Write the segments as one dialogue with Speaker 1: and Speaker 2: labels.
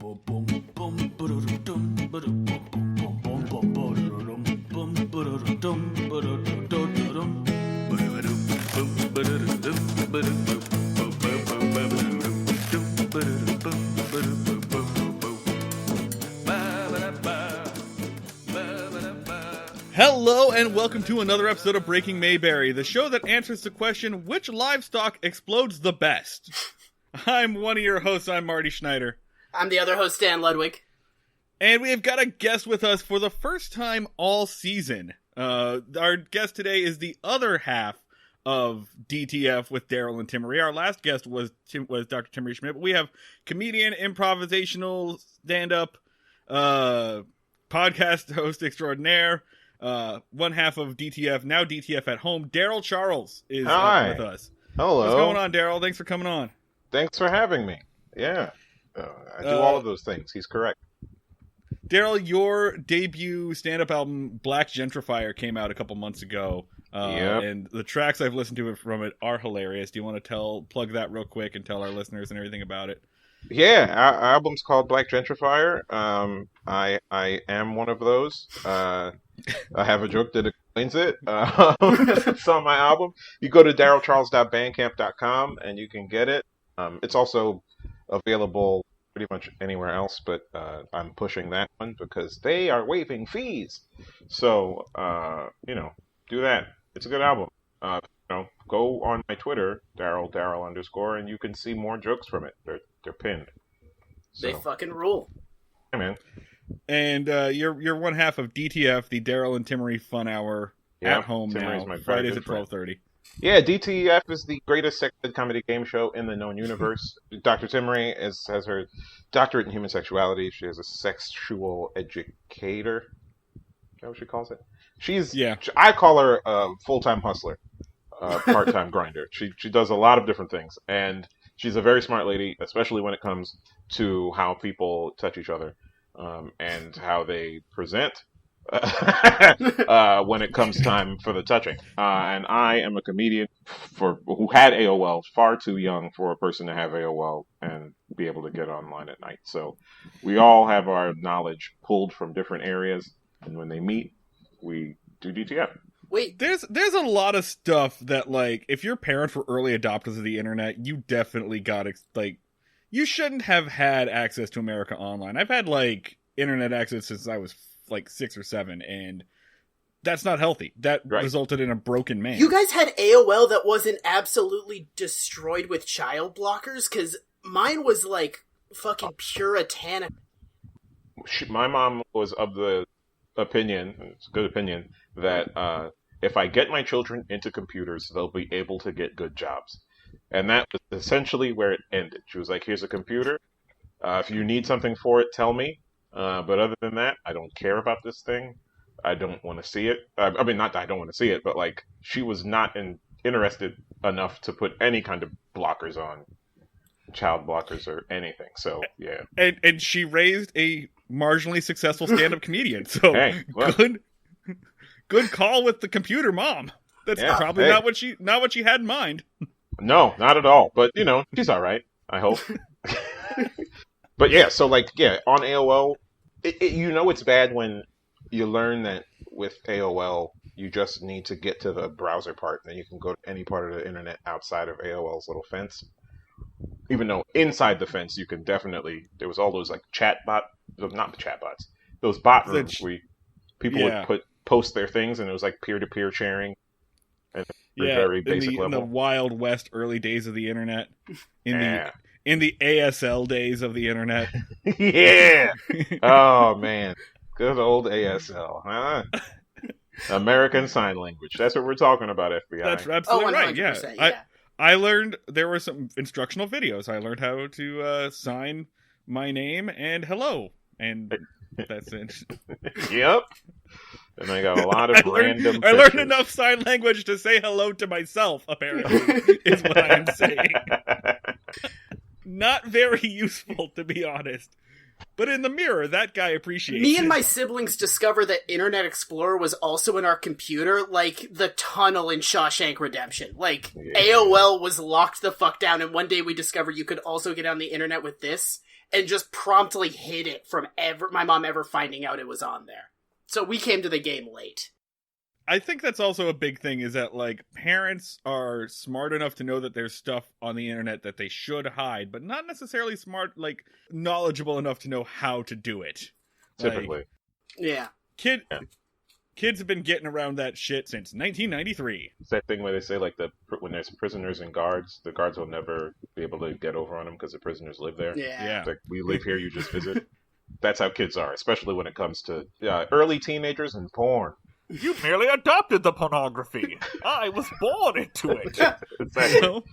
Speaker 1: Hello and welcome to another episode of Breaking Mayberry, the show that answers the question, which livestock explodes the best? I'm one of your hosts, I'm Marty Schneider.
Speaker 2: I'm the other host, Dan Ludwig.
Speaker 1: And we have got a guest with us for the first time all season. Our guest today is the other half of DTF with Darryl and Timmery. Our last guest was Dr. Timmery Schmidt, but we have comedian, improvisational, stand-up, podcast host extraordinaire, one half of DTF, now DTF at home, Darryl Charles is with us.
Speaker 3: Hello.
Speaker 1: What's going on, Darryl? Thanks for coming on.
Speaker 3: Thanks for having me. Yeah. I do all of those things. He's correct.
Speaker 1: Darryl, your debut stand-up album, Black Gentrifier, came out a couple months ago.
Speaker 3: Yep.
Speaker 1: And the tracks I've listened to from it are hilarious. Do you want to plug that real quick and tell our listeners and everything about it?
Speaker 3: Yeah, our album's called Black Gentrifier. I am one of those. I have a joke that explains it. It's on my album. You go to darrylcharles.bandcamp.com and you can get it. It's also available pretty much anywhere else, but I'm pushing that one because they are waiving fees. So, do that. It's a good album. Go on my Twitter, Darryl _, and you can see more jokes from it. They're pinned. So.
Speaker 2: They fucking rule.
Speaker 3: Hey, man.
Speaker 1: And you're one half of DTF, the Darryl and Timmery Fun Hour at home
Speaker 3: Timmery's
Speaker 1: now.
Speaker 3: my
Speaker 1: Fridays at
Speaker 3: friend.
Speaker 1: 12:30.
Speaker 3: Yeah, DTF is the greatest sex ed comedy game show in the known universe. Dr. Timmery has her doctorate in human sexuality. She is a sexual educator. Is that what she calls it? I call her a full-time hustler, part-time grinder. She does a lot of different things, and she's a very smart lady, especially when it comes to how people touch each other and how they present when it comes time for the touching. And I am a comedian who had AOL, far too young for a person to have AOL and be able to get online at night. So we all have our knowledge pulled from different areas, and when they meet, we do DTF.
Speaker 1: Wait, there's a lot of stuff that, like, if your parents were early adopters of the internet, you definitely got, you shouldn't have had access to America Online. I've had, internet access since I was, 6 or 7, and that's not healthy. That resulted in a broken man.
Speaker 2: You guys had AOL that wasn't absolutely destroyed with child blockers? Because mine was, fucking puritanic.
Speaker 3: My mom was of the opinion, it's a good opinion, that if I get my children into computers, they'll be able to get good jobs. And that was essentially where it ended. She was like, here's a computer. If you need something for it, tell me. But other than that, I don't care about this thing. I don't want to see it. I mean, not that I don't want to see it, but she was not interested enough to put any kind of blockers on, child blockers or anything. So, yeah.
Speaker 1: And she raised a marginally successful stand-up comedian. So
Speaker 3: hey,
Speaker 1: good call with the computer mom. That's probably not what she had in mind.
Speaker 3: No, not at all. But she's all right, I hope. But yeah, so on AOL, it's bad when you learn that with AOL you just need to get to the browser part, and then you can go to any part of the internet outside of AOL's little fence. Even though inside the fence you can definitely, there was all those not chatbots, those bot rooms where people would post their things, and it was peer-to-peer sharing. And very basic level.
Speaker 1: In the Wild West early days of the internet, in the ASL days of the internet.
Speaker 3: Yeah. Oh man, good old ASL, huh? American Sign Language. That's what we're talking about, FBI.
Speaker 1: That's absolutely right. Yeah. I learned there were some instructional videos. I learned how to sign my name and hello, and that's it.
Speaker 3: Yep. And I got a lot of random.
Speaker 1: I learned enough sign language to say hello to myself. Apparently, is what I'm saying. Not very useful, to be honest. But in the mirror, that guy appreciates
Speaker 2: Me and
Speaker 1: it.
Speaker 2: my siblings discover that Internet Explorer was also in our computer, like the tunnel in Shawshank Redemption. Like, AOL was locked the fuck down, and one day we discovered you could also get on the internet with this, and just promptly hid it from my mom ever finding out it was on there. So we came to the game late.
Speaker 1: I think that's also a big thing, is that, like, parents are smart enough to know that there's stuff on the internet that they should hide, but not necessarily smart, like, knowledgeable enough to know how to do it.
Speaker 3: Typically.
Speaker 2: Yeah.
Speaker 1: Kids have been getting around that shit since 1993.
Speaker 3: It's that thing where they say, like, when there's prisoners and guards, the guards will never be able to get over on them because the prisoners live there.
Speaker 2: Yeah.
Speaker 3: It's like, we live here, you just visit. That's how kids are, especially when it comes to early teenagers and porn.
Speaker 1: You merely adopted the pornography. I was born into it.
Speaker 3: Exactly.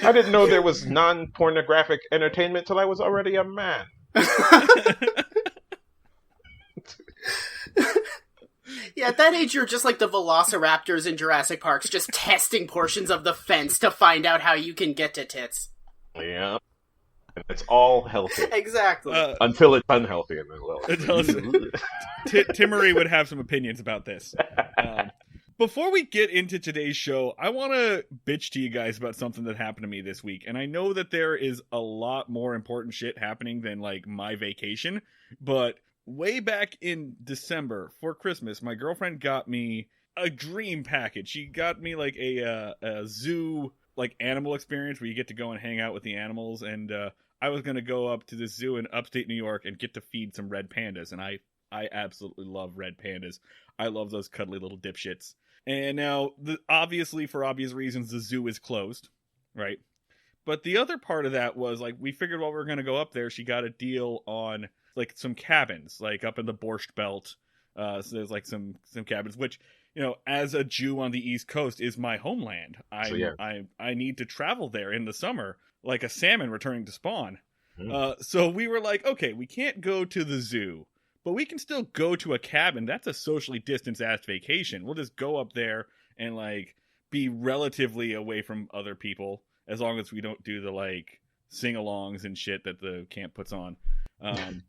Speaker 3: I didn't know there was non-pornographic entertainment till I was already a man.
Speaker 2: Yeah, at that age, you're just like the velociraptors in Jurassic Parks, just testing portions of the fence to find out how you can get to tits.
Speaker 3: Yeah. And it's all healthy.
Speaker 2: Exactly.
Speaker 3: Until it's unhealthy. And then, well,
Speaker 1: Timmery would have some opinions about this. Before we get into today's show, I want to bitch to you guys about something that happened to me this week. And I know that there is a lot more important shit happening than, like, my vacation. But way back in December, for Christmas, my girlfriend got me a dream package. She got me, like, a zoo, like, animal experience where you get to go and hang out with the animals. And I was going to go up to this zoo in upstate New York and get to feed some red pandas. And I absolutely love red pandas. I love those cuddly little dipshits. And now, obviously, for obvious reasons, the zoo is closed, right? But the other part of that was, like, we figured while we were going to go up there, she got a deal on, like, some cabins, like, up in the Borscht Belt. So there's, like, some cabins, which, you know, as a Jew on the East Coast is my homeland. I need to travel there in the summer, like a salmon returning to spawn. So we were like, okay, we can't go to the zoo, but we can still go to a cabin. That's a socially distanced-ass vacation. We'll just go up there and, like, be relatively away from other people, as long as we don't do the, like, sing-alongs and shit that the camp puts on.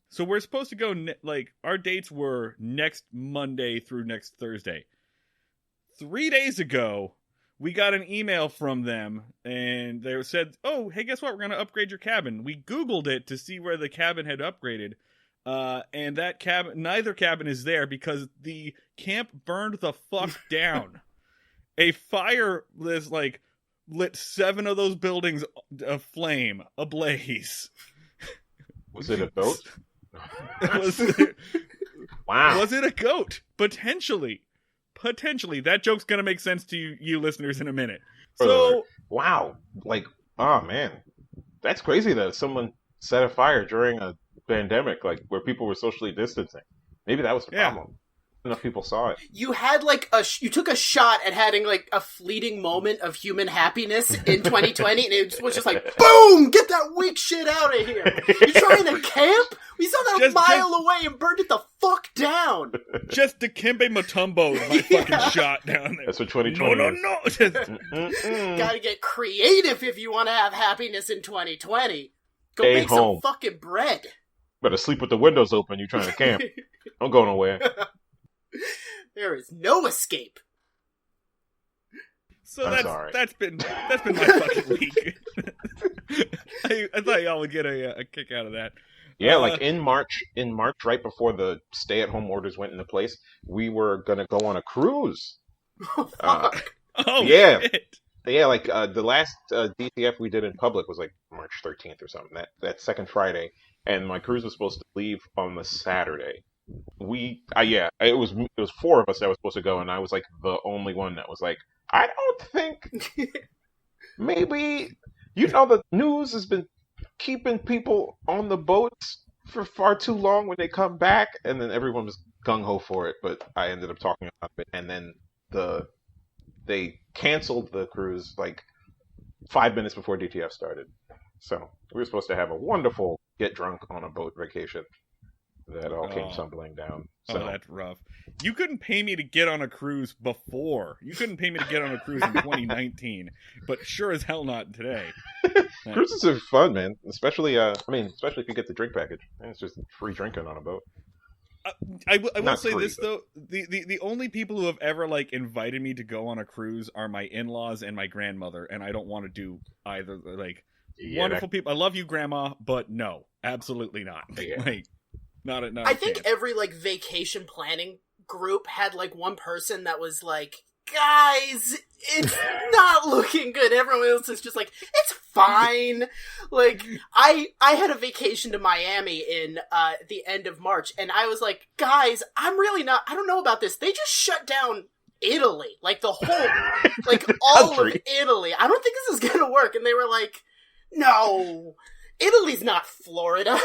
Speaker 1: So we're supposed to go, like, our dates were next Monday through next Thursday. 3 days ago, we got an email from them, and they said, oh, hey, guess what? We're going to upgrade your cabin. We Googled it to see where the cabin had upgraded, and that cabin, neither cabin is there because the camp burned the fuck down. A fire was, like, lit 7 of those buildings aflame, ablaze.
Speaker 3: Was it a goat?
Speaker 1: Wow. Was it a goat? Potentially. That joke's gonna make sense to you listeners in a minute. So,
Speaker 3: wow. Like, oh man. That's crazy that someone set a fire during a pandemic, like, where people were socially distancing. Maybe that was the problem. Enough people saw it.
Speaker 2: You had, like, you took a shot at having, like, a fleeting moment of human happiness in 2020, and it was just like, boom! Get that weak shit out of here! You trying to camp? We saw that a mile away and burned it the fuck down!
Speaker 1: Just Dikembe Mutombo my fucking shot down there.
Speaker 3: That's what 2020
Speaker 2: No. Gotta get creative if you want to have happiness in 2020. Go make some fucking bread.
Speaker 3: Better sleep with the windows open, you trying to camp. Don't go nowhere.
Speaker 2: There is no escape.
Speaker 1: So that's been my fucking week. I thought y'all would get a kick out of that.
Speaker 3: Yeah, like in March, right before the stay-at-home orders went into place, we were gonna go on a cruise.
Speaker 2: Oh, fuck.
Speaker 3: Yeah,
Speaker 1: shit.
Speaker 3: Yeah. Like the last DTF we did in public was like March 13th or something. That second Friday, and my cruise was supposed to leave on the Saturday. It was 4 of us that was supposed to go, and I was like the only one that was like, I don't think maybe, the news has been keeping people on the boats for far too long when they come back, and then everyone was gung-ho for it, but I ended up talking about it, and then they canceled the cruise like 5 minutes before DTF started. So we were supposed to have a wonderful get drunk on a boat vacation. that all came tumbling down. So.
Speaker 1: Oh, that's rough. You couldn't pay me to get on a cruise before. You couldn't pay me to get on a cruise in 2019, but sure as hell not today.
Speaker 3: Cruises are fun, man. Especially, especially if you get the drink package. And it's just free drinking on a boat.
Speaker 1: I will say free, this though: the only people who have ever like invited me to go on a cruise are my in-laws and my grandmother, and I don't want to do either. Like, wonderful people. I love you, Grandma, but no, absolutely not.
Speaker 3: Yeah.
Speaker 1: Like, not a
Speaker 2: I think every like vacation planning group had like one person that was like, guys, it's not looking good. Everyone else is just like, it's fine. Like, I had a vacation to Miami in the end of March, and I was like, guys, I don't know about this. They just shut down Italy. Like, the whole, like, all of Italy. I don't think this is gonna work. And they were like, no, Italy's not Florida.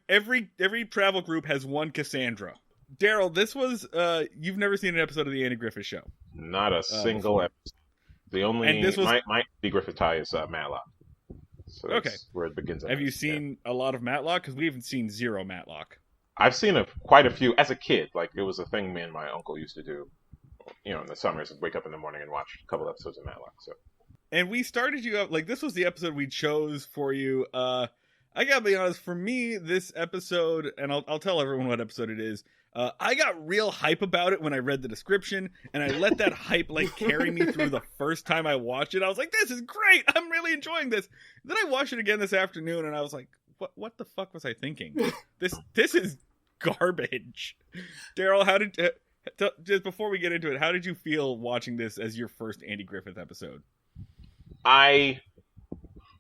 Speaker 1: Every travel group has one Cassandra. Darryl, this was, you've never seen an episode of the Andy Griffith Show.
Speaker 3: Not a single episode. The only, and this was, my Andy Griffith tie is Matlock. So that's where it begins.
Speaker 1: Have you seen a lot of Matlock? Because we haven't seen zero Matlock.
Speaker 3: I've seen quite a few as a kid. Like, it was a thing me and my uncle used to do, in the summers. Wake up in the morning and watch a couple episodes of Matlock. So. And
Speaker 1: we started you up, like, this was the episode we chose for you. I gotta be honest, for me, this episode, and I'll tell everyone what episode it is, I got real hype about it when I read the description, and I let that hype, like, carry me through the first time I watched it. I was like, this is great! I'm really enjoying this! Then I watched it again this afternoon, and I was like, what the fuck was I thinking? This is garbage. Darryl, how did... just before we get into it, how did you feel watching this as your first Andy Griffith episode?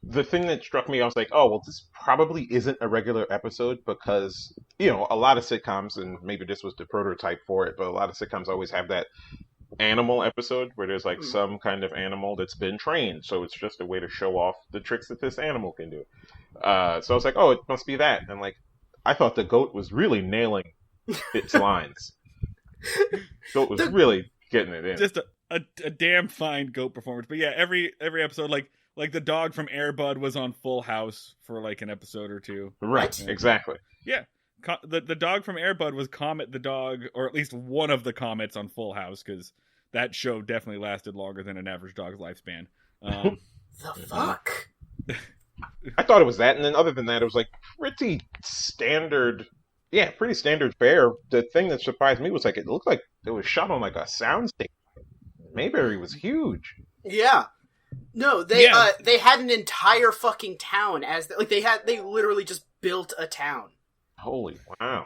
Speaker 3: The thing that struck me, I was like, oh, well, this probably isn't a regular episode because, a lot of sitcoms, and maybe this was the prototype for it, but a lot of sitcoms always have that animal episode where there's like some kind of animal that's been trained. So it's just a way to show off the tricks that this animal can do. So I was like, oh, it must be that. And like, I thought the goat was really nailing its lines. Goat was really getting it in.
Speaker 1: Just a damn fine goat performance. But yeah, every episode, like the dog from Air Bud was on Full House for like an episode or two.
Speaker 3: Right, exactly.
Speaker 1: Yeah. The dog from Air Bud was Comet the dog, or at least one of the Comets on Full House, because that show definitely lasted longer than an average dog's lifespan.
Speaker 2: The fuck?
Speaker 3: I thought it was that, and then other than that, it was like pretty standard. Yeah, pretty standard fare. The thing that surprised me was like it looked like it was shot on like a soundstage. Mayberry was huge.
Speaker 2: Yeah. No, they had an entire fucking town they literally just built a town.
Speaker 3: Holy wow.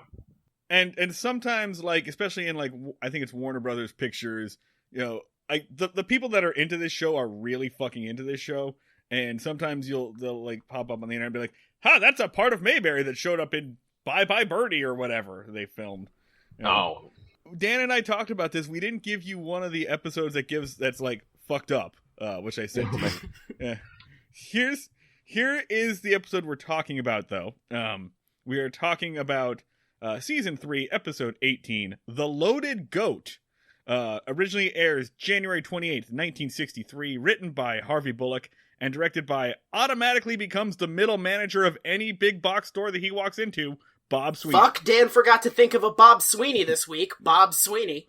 Speaker 1: And sometimes, like, especially in, like, I think it's Warner Brothers Pictures, the people that are into this show are really fucking into this show, and sometimes they'll like pop up on the internet and be like, that's a part of Mayberry that showed up in Bye Bye Birdie or whatever they filmed.
Speaker 3: Oh.
Speaker 1: Dan and I talked about this. We didn't give you one of the episodes that's like fucked up, which I sent to you. Yeah. Here is the episode we're talking about, though. We are talking about Season 3, Episode 18, The Loaded Goat. Originally airs January 28th, 1963, written by Harvey Bullock, and directed by automatically becomes the middle manager of any big box store that he walks into, Bob Sweeney.
Speaker 2: Fuck, Dan forgot to think of a Bob Sweeney this week. Bob Sweeney.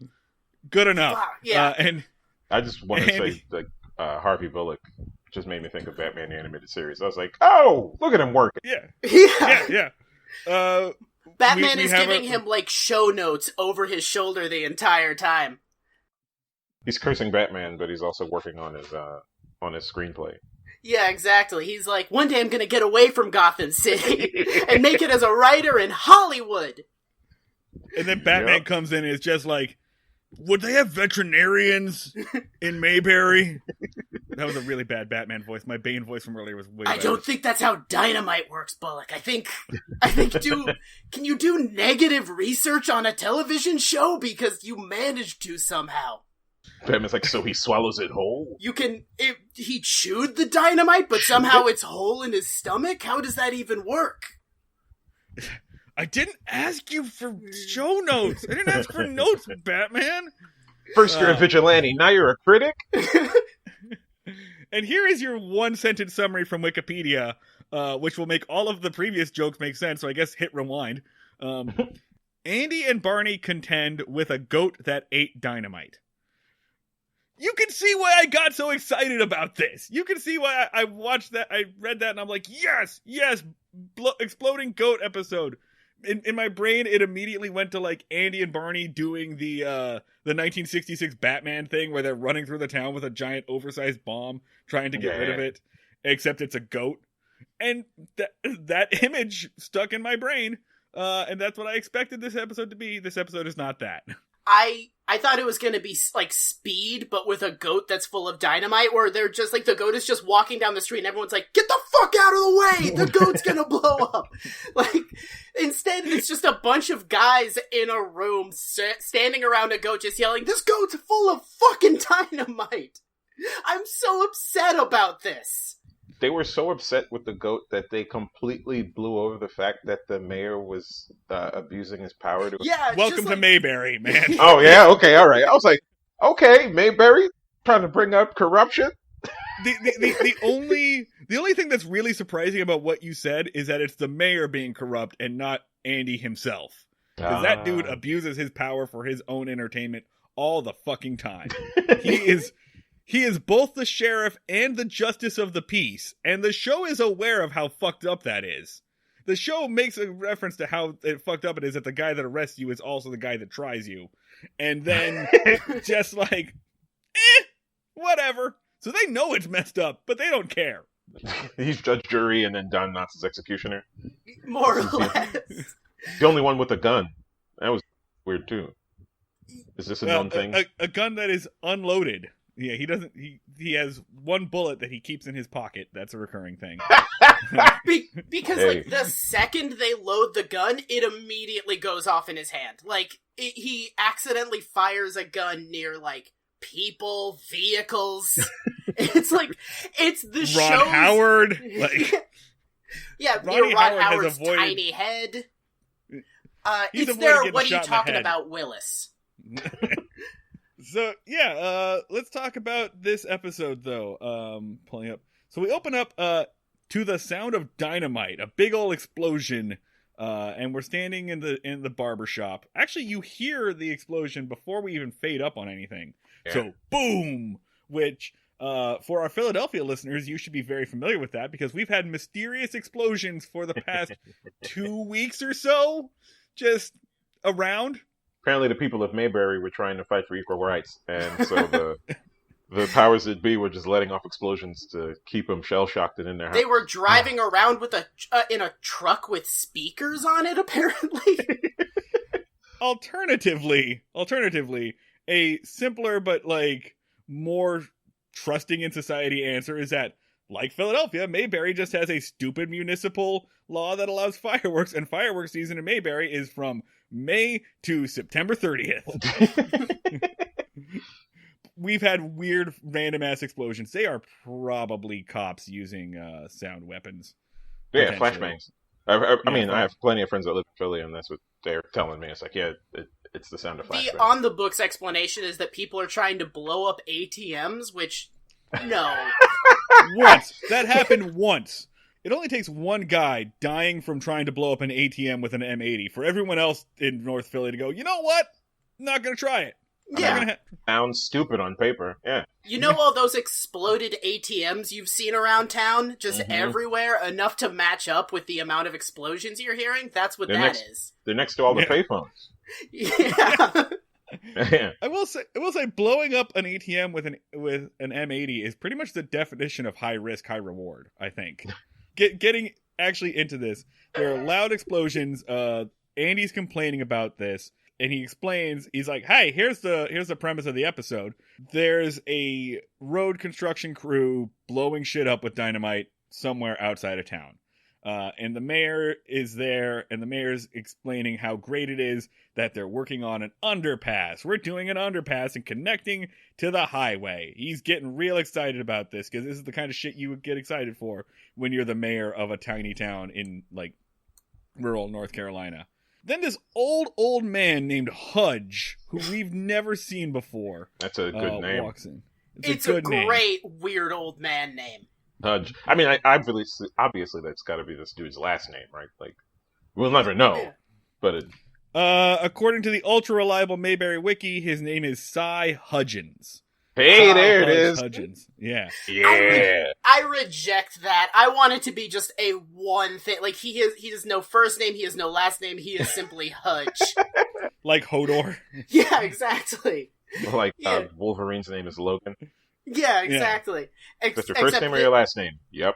Speaker 1: Good enough.
Speaker 2: Yeah.
Speaker 3: And I just want to say, like, Harvey Bullock just made me think of Batman the Animated Series. I was like, oh, look at him working.
Speaker 1: Yeah.
Speaker 2: Batman is giving him, like, show notes over his shoulder the entire time.
Speaker 3: He's cursing Batman, but he's also working on his screenplay.
Speaker 2: Yeah, exactly. He's like, one day I'm gonna get away from Gotham City and make it as a writer in Hollywood.
Speaker 1: And then Batman comes in and is just like, would they have veterinarians in Mayberry? That was a really bad Batman voice. My Bane voice from earlier was way better.
Speaker 2: I don't think that's how dynamite works, Bullock. I think can you do negative research on a television show? Because you managed to somehow.
Speaker 3: Batman's like, so he swallows it whole?
Speaker 2: He chewed the dynamite, but somehow it's whole in his stomach? How does that even work?
Speaker 1: I didn't ask you for show notes. I didn't ask for notes, Batman.
Speaker 3: First you're a vigilante, now you're a critic?
Speaker 1: And here is your one-sentence summary from Wikipedia, which will make all of the previous jokes make sense, so I guess hit rewind. Andy and Barney contend with a goat that ate dynamite. You can see why I got so excited about this. You can see why I watched that, I read that, and I'm like, yes, exploding goat episode. In my brain, it immediately went to, like, Andy and Barney doing the 1966 Batman thing where they're running through the town with a giant oversized bomb trying to get rid of it, except it's a goat. And that image stuck in my brain, and that's what I expected this episode to be. This episode is not that.
Speaker 2: I thought it was gonna be like Speed, but with a goat that's full of dynamite, where they're just like, the goat is just walking down the street and everyone's like, get the fuck out of the way! The goat's gonna blow up! Like, instead it's just a bunch of guys in a room standing around a goat just yelling, this goat's full of fucking dynamite! I'm so upset about this!
Speaker 3: They were so upset with the goat that they completely blew over the fact that the mayor was abusing his power to...
Speaker 2: Yeah,
Speaker 1: welcome to Mayberry, man.
Speaker 3: Oh, yeah? Okay, all right. I was like, okay, Mayberry, trying to bring up corruption?
Speaker 1: The only thing that's really surprising about what you said is that it's the mayor being corrupt and not Andy himself. Because that dude abuses his power for his own entertainment all the fucking time. He is both the sheriff and the justice of the peace, and the show is aware of how fucked up that is. The show makes a reference to how fucked up it is that the guy that arrests you is also the guy that tries you. And then just like, whatever. So they know it's messed up, but they don't care.
Speaker 3: He's judge, jury, and then Don Knotts' executioner.
Speaker 2: More or less.
Speaker 3: The only one with a gun. That was weird, too. Is this a known thing?
Speaker 1: A gun that is unloaded. Yeah, he doesn't. He has one bullet that he keeps in his pocket. That's a recurring thing.
Speaker 2: Because like the second they load the gun, it immediately goes off in his hand. Like he accidentally fires a gun near like people, vehicles. It's like it's the show.
Speaker 1: Ron Howard, like
Speaker 2: yeah,
Speaker 1: Ronnie
Speaker 2: near Ron
Speaker 1: Howard
Speaker 2: Howard's
Speaker 1: avoided...
Speaker 2: tiny head.
Speaker 1: He's
Speaker 2: there. What are you
Speaker 1: the
Speaker 2: talking
Speaker 1: head.
Speaker 2: about, Willis?
Speaker 1: So yeah, let's talk about this episode though. Pulling up. So we open up to the sound of dynamite, a big old explosion, and we're standing in the barber shop. Actually, you hear the explosion before we even fade up on anything. Yeah. So boom, which for our Philadelphia listeners, you should be very familiar with that because we've had mysterious explosions for the past 2 weeks or so, just around.
Speaker 3: Apparently the people of Mayberry were trying to fight for equal rights, and so the powers that be were just letting off explosions to keep them shell-shocked and in their house.
Speaker 2: They were driving around with in a truck with speakers on it, apparently.
Speaker 1: Alternatively, a simpler but like more trusting in society answer is that, like Philadelphia, Mayberry just has a stupid municipal law that allows fireworks, and fireworks season in Mayberry is from May to September 30th. We've had weird random ass explosions. They are probably cops using sound weapons.
Speaker 3: Yeah, flashbangs. I mean, I have plenty of friends that live in Philly, and that's what they're telling me. It's like, yeah, it's the sound of flashbangs.
Speaker 2: The on the books explanation is that people are trying to blow up ATMs, which no.
Speaker 1: Once. That happened once. It only takes one guy dying from trying to blow up an ATM with an M80 for everyone else in North Philly to go, you know what? Not going to try it.
Speaker 2: Yeah.
Speaker 3: Sounds stupid on paper. Yeah.
Speaker 2: You know all those exploded ATMs you've seen around town? Just everywhere, enough to match up with the amount of explosions you're hearing? That's what is.
Speaker 3: They're next to all the payphones.
Speaker 2: Yeah.
Speaker 1: I will say, blowing up an ATM with an M80 is pretty much the definition of high risk, high reward. I think. Getting actually into this, there are loud explosions. Andy's complaining about this, and he explains. He's like, "Hey, here's the premise of the episode. There's a road construction crew blowing shit up with dynamite somewhere outside of town." And the mayor is there, and the mayor's explaining how great it is that they're working on an underpass. We're doing an underpass and connecting to the highway. He's getting real excited about this, because this is the kind of shit you would get excited for when you're the mayor of a tiny town in, like, rural North Carolina. Then this old man named Hudge, who we've never seen before.
Speaker 3: That's a good name.
Speaker 1: Walks in.
Speaker 2: It's a great weird old man name.
Speaker 3: Hudge. I mean, obviously that's got to be this dude's last name, right? Like, we'll never know.
Speaker 2: Yeah.
Speaker 3: But
Speaker 1: according to the ultra-reliable Mayberry Wiki, his name is Cy Hudgens.
Speaker 3: hey, there it is.
Speaker 1: Hudgens. Yeah.
Speaker 3: Yeah.
Speaker 2: I reject that. I want it to be just a one thing. Like, he has no first name, he has no last name, he is simply Hudge.
Speaker 1: Like Hodor.
Speaker 2: Yeah, exactly.
Speaker 3: Like, Wolverine's name is Logan.
Speaker 2: Yeah, exactly.
Speaker 3: That's your first name or your last name? Yep.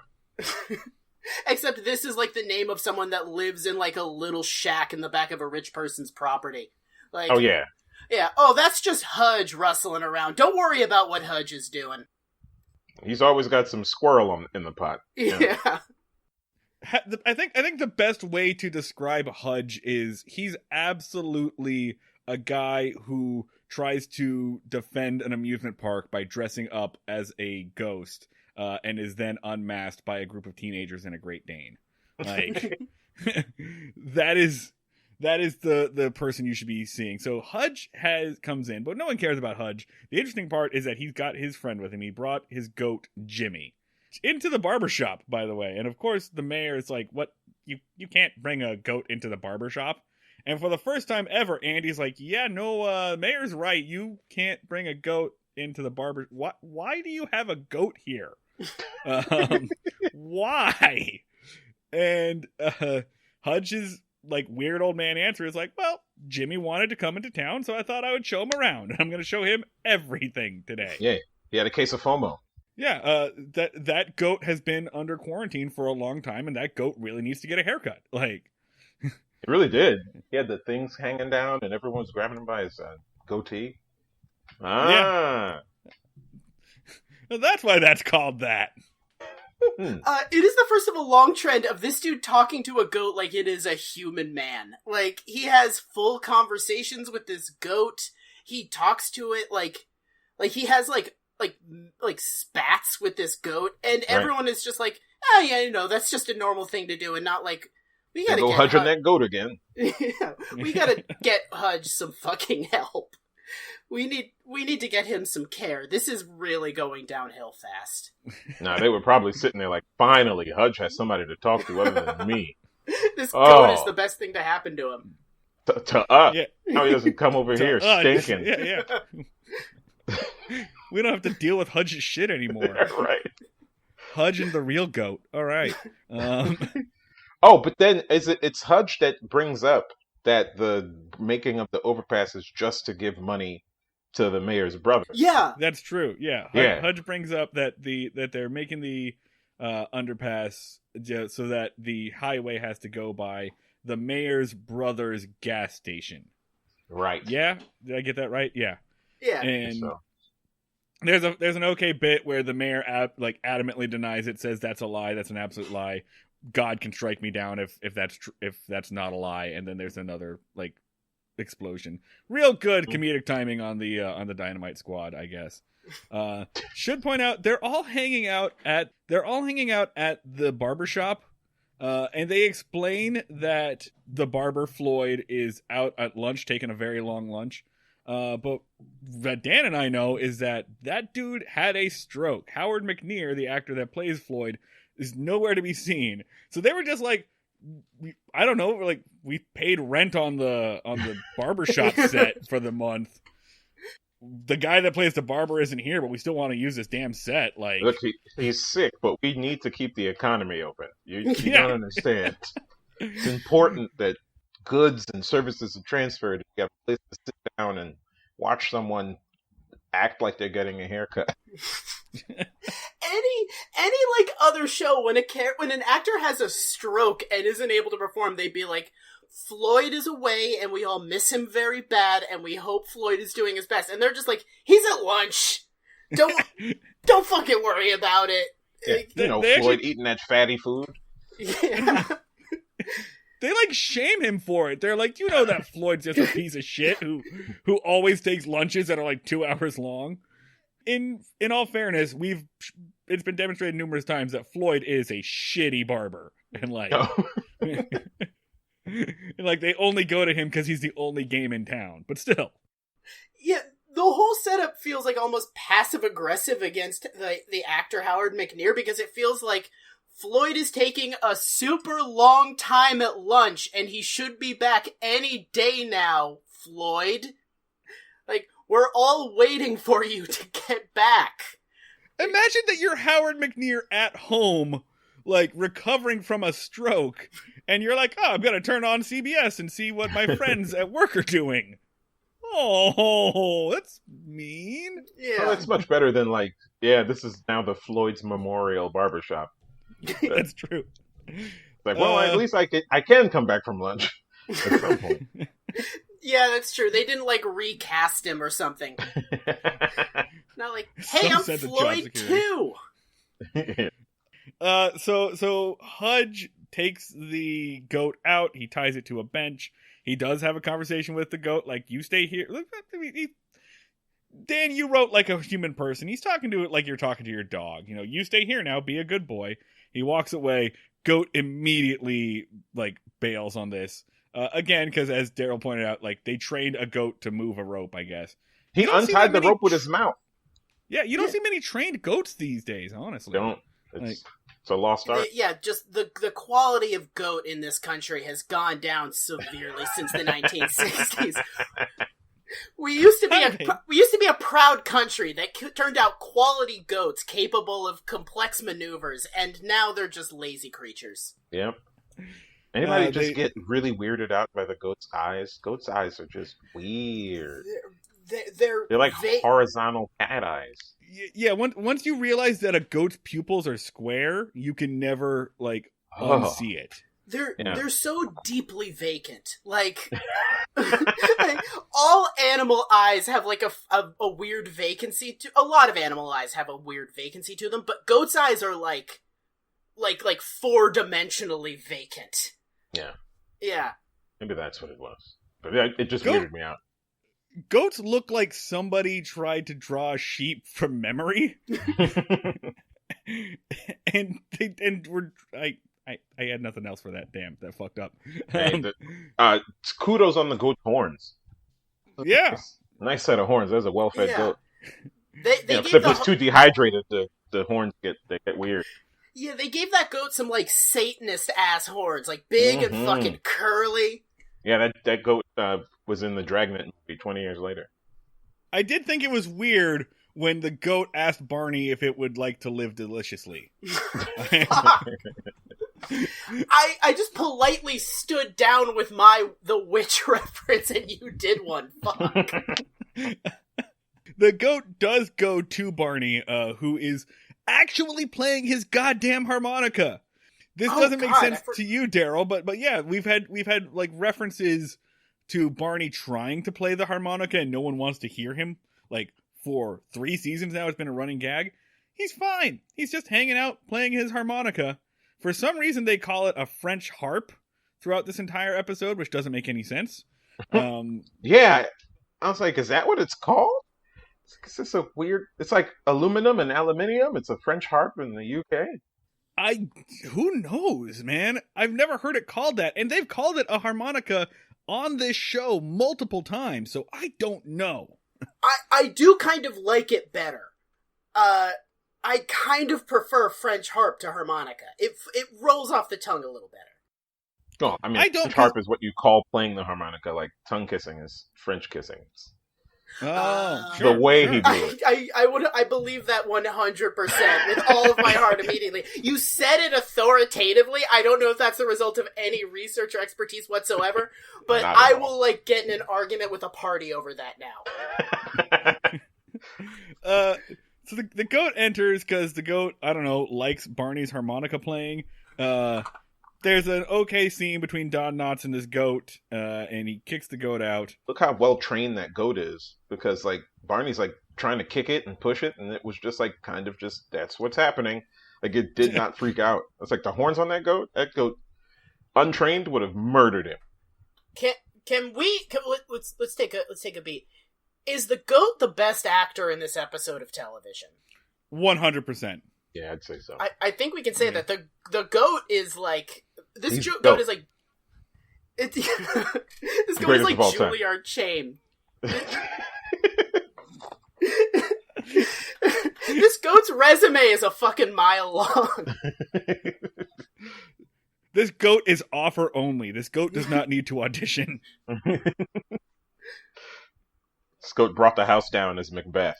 Speaker 2: Except this is like the name of someone that lives in like a little shack in the back of a rich person's property. Like,
Speaker 3: Oh, yeah.
Speaker 2: Yeah. Oh, that's just Hudge rustling around. Don't worry about what Hudge is doing.
Speaker 3: He's always got some squirrel in the pot.
Speaker 2: Yeah.
Speaker 1: I think the best way to describe Hudge is he's absolutely a guy who tries to defend an amusement park by dressing up as a ghost, and is then unmasked by a group of teenagers in a Great Dane. Like, that is the person you should be seeing. So Hudge comes in, but no one cares about Hudge. The interesting part is that he's got his friend with him. He brought his goat, Jimmy, into the barbershop, by the way. And of course, the mayor is like, what? You can't bring a goat into the barbershop? And for the first time ever, Andy's like, yeah, no, mayor's right. You can't bring a goat into the barber. Why do you have a goat here? Why? And Hudge's like weird old man answer is like, well, Jimmy wanted to come into town, so I thought I would show him around. I'm going to show him everything today.
Speaker 3: Yeah, he had a case of FOMO.
Speaker 1: Yeah, that goat has been under quarantine for a long time, and that goat really needs to get a haircut. Like,
Speaker 3: It really did. He had the things hanging down, and everyone was grabbing him by his goatee.
Speaker 1: Yeah. Well, that's why that's called that.
Speaker 2: It is the first of a long trend of this dude talking to a goat like it is a human man. Like, he has full conversations with this goat. He talks to it like he has like spats with this goat, and everyone is just like, oh yeah, you know, that's just a normal thing to do, and not like, we gotta
Speaker 3: go
Speaker 2: get
Speaker 3: Hudge on that goat again.
Speaker 2: Yeah, we gotta get Hudge some fucking help. We need to get him some care. This is really going downhill fast.
Speaker 3: Nah, they were probably sitting there like, finally, Hudge has somebody to talk to other than me.
Speaker 2: This goat is the best thing to happen to him.
Speaker 3: To us. Yeah. Now he doesn't come over here stinking.
Speaker 1: Yeah. We don't have to deal with Hudge's shit anymore.
Speaker 3: Right.
Speaker 1: Hudge and the real goat. All right.
Speaker 3: Oh, but then it's Hudge that brings up that the making of the overpass is just to give money to the mayor's brother.
Speaker 2: Yeah,
Speaker 1: that's true. Yeah, Hudge brings up that they're making the underpass so that the highway has to go by the mayor's brother's gas station.
Speaker 3: Right.
Speaker 1: Yeah, did I get that right? Yeah.
Speaker 2: Yeah.
Speaker 1: And there's an okay bit where the mayor adamantly denies it, says that's a lie, that's an absolute lie. God can strike me down if that's not a lie, and then there's another like explosion. Real good comedic timing on the Dynamite Squad, I guess. Should point out they're all hanging out at the barbershop, and they explain that the barber Floyd is out at lunch taking a very long lunch. But what Dan and I know is that dude had a stroke. Howard McNear, the actor that plays Floyd, is nowhere to be seen. So they were just like, I don't know, we paid rent on the barbershop set for the month. The guy that plays the barber isn't here, but we still want to use this damn set. Like,
Speaker 3: look, he's sick, but we need to keep the economy open. You don't understand. It's important that goods and services are transferred. You have a place to sit down and watch someone act like they're getting a haircut.
Speaker 2: Any like other show, when an actor has a stroke and isn't able to perform, they'd be like, Floyd is away and we all miss him very bad and we hope Floyd is doing his best. And they're just like, he's at lunch. Don't fucking worry about it.
Speaker 3: Yeah, Floyd eating that fatty food.
Speaker 2: Yeah.
Speaker 1: They like shame him for it. They're like, you know that Floyd's just a piece of shit who always takes lunches that are like 2 hours long. In all fairness, it's been demonstrated numerous times that Floyd is a shitty barber, and like, and like they only go to him because he's the only game in town. But still,
Speaker 2: yeah. the whole setup feels like almost passive aggressive against the actor Howard McNear, because it feels like Floyd is taking a super long time at lunch and he should be back any day now, Floyd. Like, we're all waiting for you to get back.
Speaker 1: Imagine that you're Howard McNear at home, like, recovering from a stroke, and you're like, oh, I'm gonna turn on CBS and see what my friends at work are doing. Oh, that's mean.
Speaker 2: Yeah.
Speaker 3: Well, that's much better than, like, yeah, this is now the Floyd's Memorial Barbershop.
Speaker 1: That's true.
Speaker 3: Like, well, at least I can come back from lunch at some point.
Speaker 2: Yeah, that's true. They didn't, like, recast him or something. Not like, hey, I'm Floyd too!
Speaker 1: So Hudge takes the goat out. He ties it to a bench. He does have a conversation with the goat, like, you stay here. Dan, you wrote like a human person. He's talking to it like you're talking to your dog. You know, you stay here now, be a good boy. He walks away. Goat immediately, like, bails on this. Again, because as Darryl pointed out, like, they trained a goat to move a rope, I guess.
Speaker 3: He untied the rope with his mouth.
Speaker 1: Yeah, you don't see many trained goats these days, honestly.
Speaker 3: Don't. It's a lost art.
Speaker 2: Yeah, just the quality of goat in this country has gone down severely since the 1960s. We used to be a proud country that turned out quality goats capable of complex maneuvers, and now they're just lazy creatures.
Speaker 3: Yep. Anybody just get really weirded out by the goat's eyes? Goat's eyes are just weird.
Speaker 2: They're
Speaker 3: like horizontal cat eyes.
Speaker 1: Yeah, once you realize that a goat's pupils are square, you can never, like, unsee it.
Speaker 2: They're so deeply vacant. Like, all animal eyes have, like, a weird vacancy to... A lot of animal eyes have a weird vacancy to them, but goat's eyes are, like four-dimensionally vacant.
Speaker 3: Yeah.
Speaker 2: Yeah.
Speaker 3: Maybe that's what it was. But it just weirded me out.
Speaker 1: Goats look like somebody tried to draw a sheep from memory. I had nothing else for that. Damn, that fucked up.
Speaker 3: Kudos on the goat's horns.
Speaker 1: Yeah.
Speaker 3: Nice set of horns. There's a well-fed goat.
Speaker 2: Except
Speaker 3: it's too dehydrated, the horns get weird.
Speaker 2: Yeah, they gave that goat some, like, Satanist-ass horns. Like, big and fucking curly.
Speaker 3: Yeah, that goat was in the Dragnet movie 20 years later.
Speaker 1: I did think it was weird when the goat asked Barney if it would like to live deliciously.
Speaker 2: I just politely stood down with the witch reference and you did one. Fuck.
Speaker 1: The goat does go to Barney, who is actually playing his goddamn harmonica. This doesn't make sense to you, Darryl, but yeah, we've had like references to Barney trying to play the harmonica and no one wants to hear him. Like, for 3 seasons now, it's been a running gag. He's fine. He's just hanging out playing his harmonica. For some reason, they call it a French harp throughout this entire episode, which doesn't make any sense.
Speaker 3: Yeah, I was like, is that what it's called? It's just a weird. It's like aluminum and aluminium. It's a French harp in the UK.
Speaker 1: Who knows, man? I've never heard it called that, and they've called it a harmonica on this show multiple times, so I don't know.
Speaker 2: I do kind of like it better. I kind of prefer French harp to harmonica. It rolls off the tongue a little better.
Speaker 3: Oh, I mean, French harp is what you call playing the harmonica. Like tongue kissing is French kissing.
Speaker 1: Sure,
Speaker 3: the way he do it.
Speaker 2: I believe that 100% with all of my heart immediately. You said it authoritatively. I don't know if that's the result of any research or expertise whatsoever, but I will like get in an argument with a party over that now.
Speaker 1: So the goat enters because the goat, I don't know, likes Barney's harmonica playing. There's an okay scene between Don Knotts and this goat, and he kicks the goat out.
Speaker 3: Look how well trained that goat is, because like Barney's like trying to kick it and push it, and it was just like kind of just that's what's happening. Like it did not freak out. It's like the horns on that goat. That goat, untrained, would have murdered him.
Speaker 2: Let's take a beat. Is the goat the best actor in this episode of television?
Speaker 1: 100%.
Speaker 3: Yeah, I'd say so.
Speaker 2: I think we can say that the goat is like this goat is like this goat is like Juilliard Chain. This goat's resume is a fucking mile long.
Speaker 1: This goat is offer only. This goat does not need to audition.
Speaker 3: This goat brought the house down as Macbeth.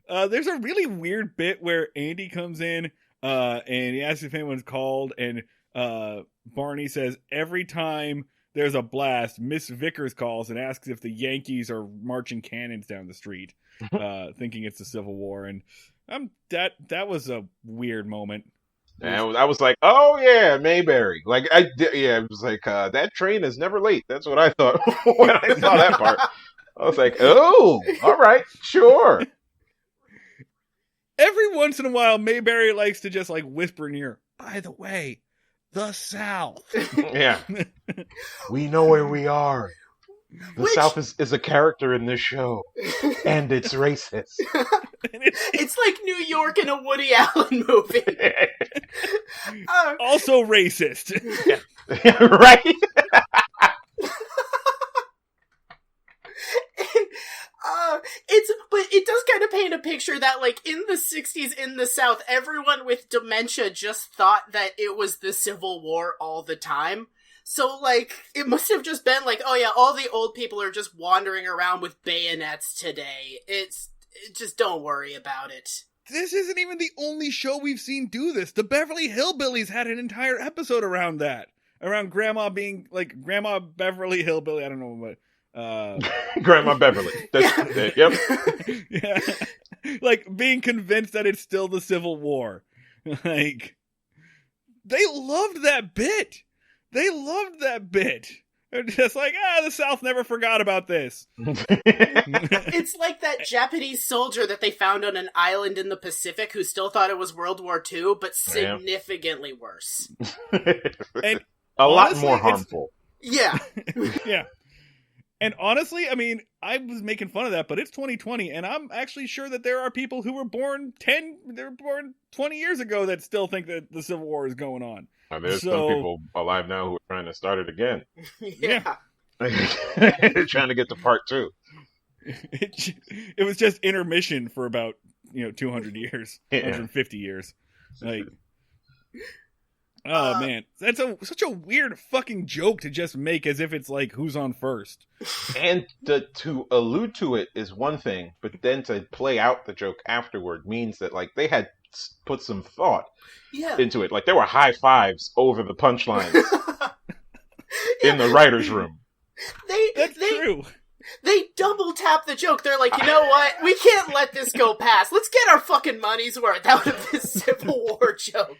Speaker 1: There's a really weird bit where Andy comes in and he asks if anyone's called, and Barney says every time there's a blast, Miss Vickers calls and asks if the Yankees are marching cannons down the street, thinking it's the Civil War, and that was a weird moment.
Speaker 3: And I was like, oh yeah, Mayberry. Like it was like that train is never late. That's what I thought when I saw that part. I was like, oh, all right, sure.
Speaker 1: Every once in a while, Mayberry likes to just like whisper in your ear, by the way, the South.
Speaker 3: Yeah. We know where we are. The South is a character in this show. And it's racist.
Speaker 2: It's like New York in a Woody Allen movie.
Speaker 1: Also racist.
Speaker 3: Right?
Speaker 2: But it does kind of paint a picture that, like, in the 60s in the South, everyone with dementia just thought that it was the Civil War all the time. So, like, it must have just been like, oh yeah, all the old people are just wandering around with bayonets today. Just don't worry about it.
Speaker 1: This isn't even the only show we've seen do this. The Beverly Hillbillies had an entire episode around that. Around Grandma being, like, Grandma Beverly Hillbilly, I don't know what.
Speaker 3: Grandma Beverly. That's, yep.
Speaker 1: Yeah. Like, being convinced that it's still the Civil War. Like, they loved that bit. They're just like, the South never forgot about this.
Speaker 2: It's like that Japanese soldier that they found on an island in the Pacific who still thought it was World War II, but significantly worse.
Speaker 1: And
Speaker 3: a lot more harmful.
Speaker 2: Yeah.
Speaker 1: Yeah. And honestly, I mean, I was making fun of that, but it's 2020, and I'm actually sure that there are people who were born 20 years ago that still think that the Civil War is going on.
Speaker 3: And there's some people alive now who are trying to start it again.
Speaker 2: Yeah.
Speaker 3: They're trying to get to part 2.
Speaker 1: It was just intermission for about 200 years, 150 years. Like, oh man, that's such a weird fucking joke to just make as if it's like who's on first.
Speaker 3: And to allude to it is one thing, but then to play out the joke afterward means that like they had put some thought into it. Like there were high fives over the punchlines in the writer's room.
Speaker 1: That's true.
Speaker 2: They double tap the joke. They're like, you know what? We can't let this go past. Let's get our fucking money's worth out of this Civil War joke.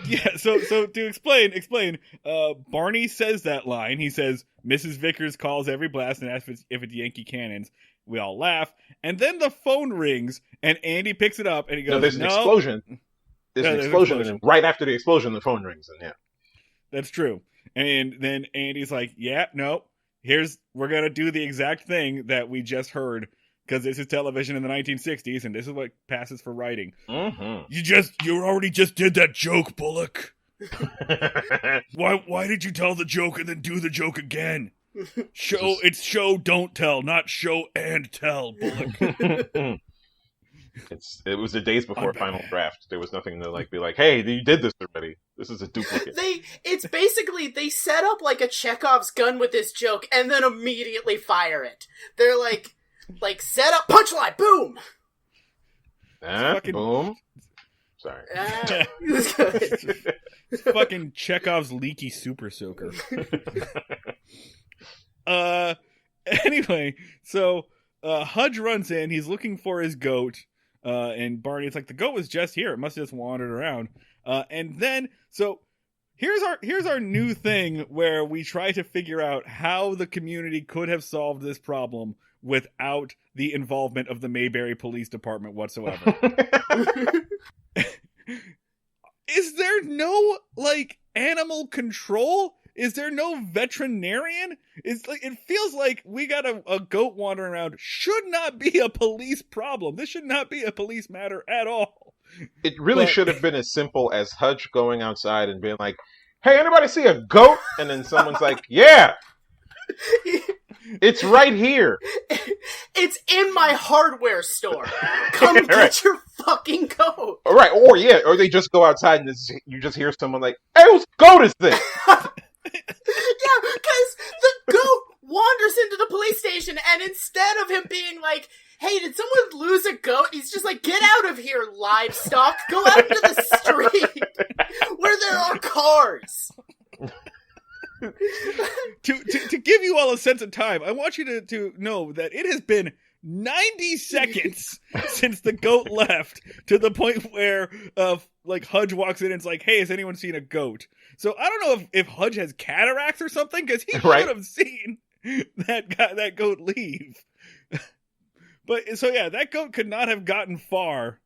Speaker 1: Yeah, so to explain, Barney says that line. He says, Mrs. Vickers calls every blast and asks if it's Yankee cannons. We all laugh. And then the phone rings, and Andy picks it up, and he goes,
Speaker 3: there's an explosion. There's an explosion, and right after the explosion, the phone rings, and
Speaker 1: That's true. And then Andy's like, yeah, no, we're going to do the exact thing that we just heard, because this is television in the 1960s, and this is what passes for writing.
Speaker 3: Mm-hmm.
Speaker 1: You already just did that joke, Bullock. Why did you tell the joke and then do the joke again? It's show, don't tell, not show and tell, Bullock.
Speaker 3: It was the days before Final Draft. There was nothing to be like, hey, you did this already. This is a duplicate.
Speaker 2: It's basically, they set up like a Chekhov's gun with this joke and then immediately fire it. They're like set up, punchline, boom!
Speaker 3: Boom. Sorry.
Speaker 1: It's fucking Chekhov's leaky super soaker. Anyway, so Hudge runs in, he's looking for his goat, and Barney's like, the goat was just here, it must have just wandered around. And then, so here's our new thing where we try to figure out how the community could have solved this problem without the involvement of the Mayberry Police Department whatsoever. Is there no, animal control? Is there no veterinarian? It feels like we got a goat wandering around. Should not be a police problem. This should not be a police matter at all.
Speaker 3: It really should have been as simple as Hudge going outside and being like, hey, anybody see a goat? And then someone's like, yeah. It's right here.
Speaker 2: It's in my hardware store. Come get your fucking goat.
Speaker 3: All right, or they just go outside and you just hear someone like, "Hey, whose goat is this?"
Speaker 2: Yeah, because the goat wanders into the police station, and instead of him being like, "Hey, did someone lose a goat?" he's just like, "Get out of here, livestock! Go out into the street where there are cars."
Speaker 1: to give you all a sense of time, I want you to know that it has been 90 seconds since the goat left, to the point where like Hudge walks in and it's like, "Hey, has anyone seen a goat?" So I don't know if Hudge has cataracts or something, because he should have seen that goat leave. But so yeah, that goat could not have gotten far.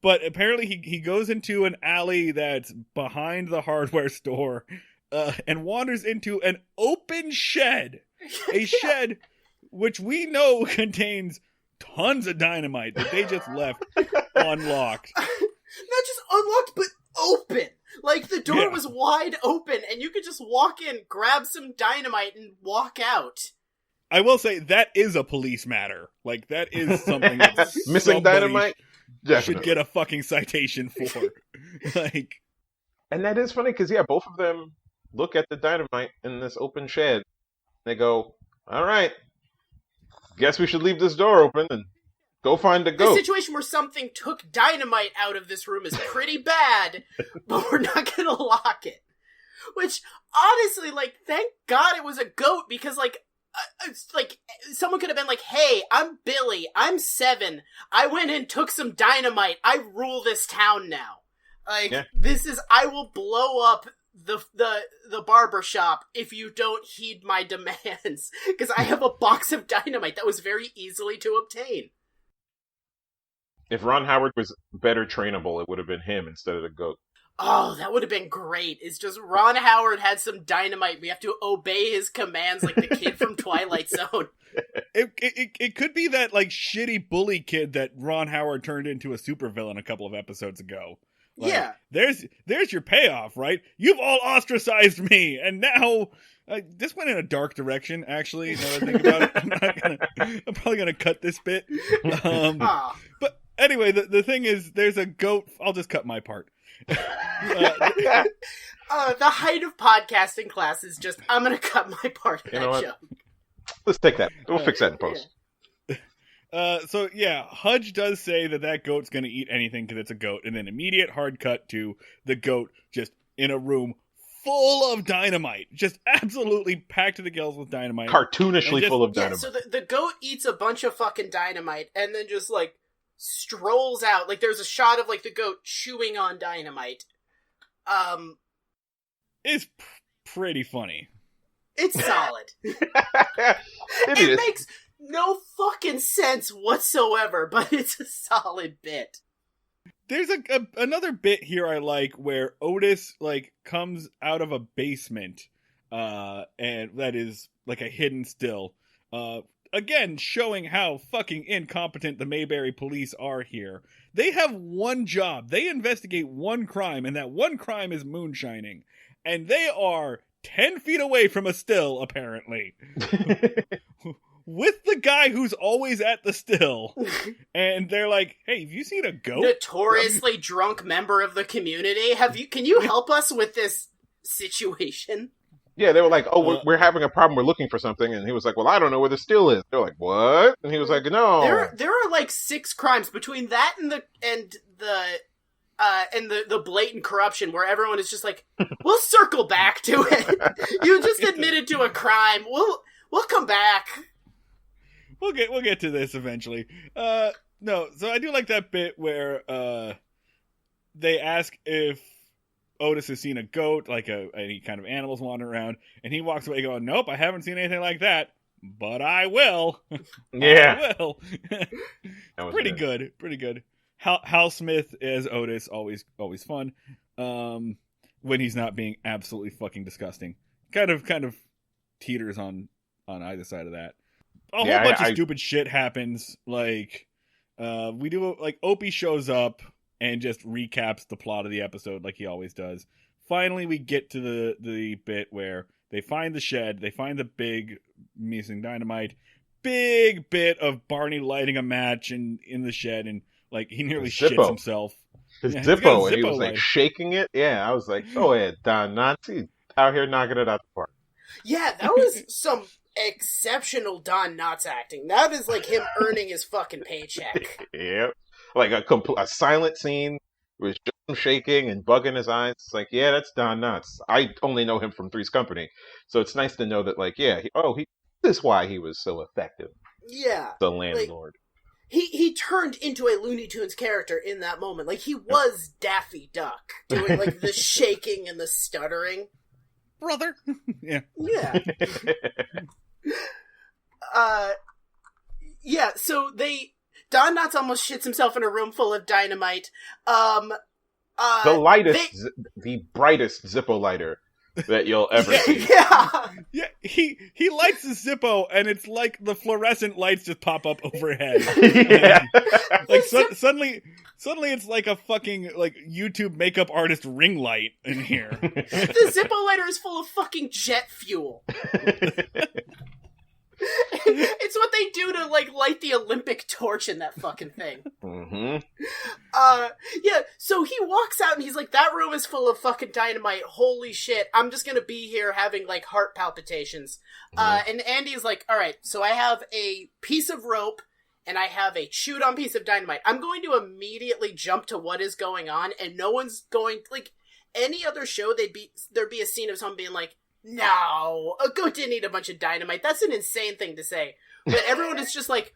Speaker 1: But apparently he goes into an alley that's behind the hardware store, and wanders into an open shed. A shed which we know contains tons of dynamite that they just left unlocked.
Speaker 2: Not just unlocked, but open. Like, the door was wide open, and you could just walk in, grab some dynamite, and walk out.
Speaker 1: I will say, that is a police matter. Like, that is something that
Speaker 3: missing dynamite
Speaker 1: should get a fucking citation for. Like,
Speaker 3: and that is funny, because, both of them look at the dynamite in this open shed. They go, "All right, guess we should leave this door open and go find the goat."
Speaker 2: The situation where something took dynamite out of this room is pretty bad, but we're not gonna lock it. Which, honestly, like, thank God it was a goat, because, like, someone could have been like, "Hey, I'm Billy, I'm 7, I went and took some dynamite, I rule this town now. Like, this is, I will blow up the barber shop if you don't heed my demands, because I have a box of dynamite that was very easily to obtain."
Speaker 3: If Ron Howard was better trainable, it would have been him instead of the goat.
Speaker 2: Oh, that would have been great. It's just Ron Howard had some dynamite. We have to obey his commands like the kid from Twilight Zone.
Speaker 1: It could be that, like, shitty bully kid that Ron Howard turned into a supervillain a couple of episodes ago. Like,
Speaker 2: yeah.
Speaker 1: There's your payoff, right? You've all ostracized me, and now... this went in a dark direction, actually, now that I think about it. I'm probably gonna cut this bit. But anyway, the thing is, there's a goat... I'll just cut my part.
Speaker 2: The height of podcasting class is just, I'm gonna cut my part of that joke.
Speaker 3: Let's take that. We'll fix that in post.
Speaker 1: So yeah, Hudge does say that goat's gonna eat anything because it's a goat, and then immediate hard cut to the goat just in a room full of dynamite, just absolutely packed to the gills with dynamite,
Speaker 3: cartoonishly full of dynamite.
Speaker 2: So the goat eats a bunch of fucking dynamite and then just like strolls out. Like, there's a shot of like the goat chewing on dynamite.
Speaker 1: It's pretty funny.
Speaker 2: It's solid. It makes no fucking sense whatsoever, but it's a solid bit.
Speaker 1: There's another bit here I like where Otis, like, comes out of a basement, and that is, like, a hidden still. Again, showing how fucking incompetent the Mayberry police are here. They have one job. They investigate one crime, and that one crime is moonshining. And they are 10 feet away from a still, apparently. With the guy who's always at the still. And they're like, "Hey, have you seen a goat?"
Speaker 2: Notoriously drunk member of the community. Can you help us with this situation?
Speaker 3: Yeah, they were like, "Oh, we're having a problem. We're looking for something." And he was like, "Well, I don't know where the still is." They're like, "What?" And he was like, "No."
Speaker 2: There are like 6 crimes between that and the blatant corruption where everyone is just like, "We'll circle back to it. You just admitted to a crime. We'll come back."
Speaker 1: We'll get to this eventually. No, so I do like that bit where they ask if Otis has seen a goat, like any kind of animals wandering around, and he walks away going, "Nope, I haven't seen anything like that, but I will."
Speaker 3: Yeah.
Speaker 1: I will. Pretty good. Hal Smith as Otis, always fun. When he's not being absolutely fucking disgusting. Kind of teeters on either side of that. A whole bunch of stupid shit happens. Like, Opie shows up and just recaps the plot of the episode like he always does. Finally, we get to the bit where They find the shed. They find the big missing dynamite. Big bit of Barney lighting a match in the shed, and like he nearly shits himself.
Speaker 3: His
Speaker 1: Yeah,
Speaker 3: Zippo, and he was
Speaker 1: lighter.
Speaker 3: like shaking it. Yeah, I was like, oh yeah, Don Knotts out here knocking it out the park.
Speaker 2: Yeah, that was some exceptional Don Knotts acting. That is like him earning his fucking paycheck.
Speaker 3: Yep. Like a silent scene with just him shaking and bugging his eyes. It's like, yeah, that's Don Knotts. I only know him from Three's Company. So it's nice to know that, like, yeah, this is why he was so effective.
Speaker 2: Yeah.
Speaker 3: The landlord.
Speaker 2: He turned into a Looney Tunes character in that moment. Like, he was Daffy Duck, doing, like, the shaking and the stuttering.
Speaker 1: Brother! Yeah.
Speaker 2: Yeah. Yeah, so Don Knotts almost shits himself in a room full of dynamite.
Speaker 3: The brightest Zippo lighter that you'll ever see.
Speaker 1: Yeah, he lights the Zippo, and it's like the fluorescent lights just pop up overhead.
Speaker 3: Yeah.
Speaker 1: Like suddenly it's like a fucking like YouTube makeup artist ring light in here.
Speaker 2: The Zippo lighter is full of fucking jet fuel. It's what they do to like light the Olympic torch in that fucking thing.
Speaker 3: Mm-hmm.
Speaker 2: Yeah, so he walks out and he's like, that room is full of fucking dynamite. Holy shit, I'm just gonna be here having like heart palpitations. And Andy's like, alright, so I have a piece of rope and I have a chewed on piece of dynamite. I'm going to immediately jump to what is going on, and no one's going, like, any other show, there'd be a scene of someone being like, no, a goat didn't eat a bunch of dynamite. That's an insane thing to say. But everyone is just like,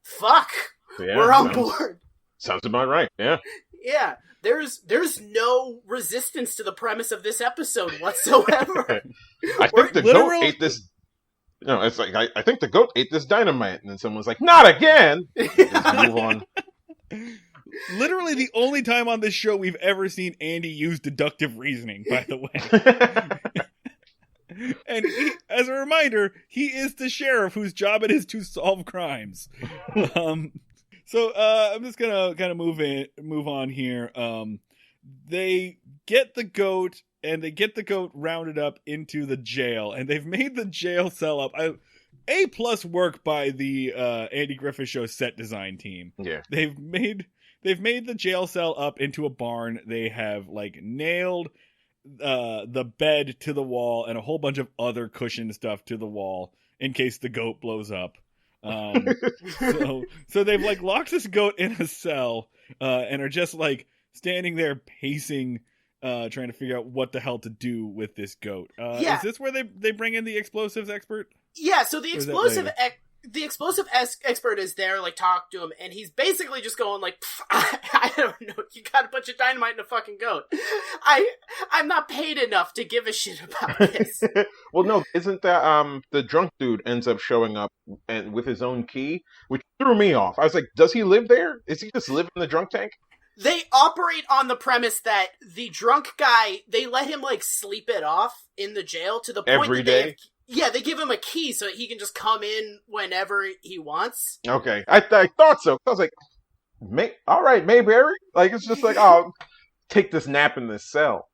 Speaker 2: fuck, we're on board.
Speaker 3: Sounds about right, yeah.
Speaker 2: Yeah, there's no resistance to the premise of this episode whatsoever.
Speaker 3: I think the goat ate this... No, it's like, I think the goat ate this dynamite. And then someone's like, not again! Just move on.
Speaker 1: Literally the only time on this show we've ever seen Andy use deductive reasoning, by the way. And as a reminder, he is the sheriff whose job it is to solve crimes. So I'm just gonna kind of move on here. They get the goat, and they get the goat rounded up into the jail, and they've made the jail cell up. A+ work by the Andy Griffith Show set design team.
Speaker 3: Yeah,
Speaker 1: they've made the jail cell up into a barn. They have like nailed the bed to the wall and a whole bunch of other cushion stuff to the wall in case the goat blows up. So they've like locked this goat in a cell and are just like standing there pacing, trying to figure out what the hell to do with this goat. Is this where they bring in the explosives expert?
Speaker 2: Yeah, so the explosive expert is there, like, talk to him, and he's basically just going, like, I don't know, you got a bunch of dynamite in a fucking goat. I'm not paid enough to give a shit about this.
Speaker 3: Well, no, isn't that, the drunk dude ends up showing up and with his own key, which threw me off. I was like, does he live there? Is he just living in the drunk tank?
Speaker 2: They operate on the premise that the drunk guy, they let him, like, sleep it off in the jail to the point
Speaker 3: every
Speaker 2: that
Speaker 3: day?
Speaker 2: they give him a key so that he can just come in whenever he wants.
Speaker 3: Okay, I thought so. I was like, all right, Mayberry? Like, it's just like, oh, take this nap in this cell.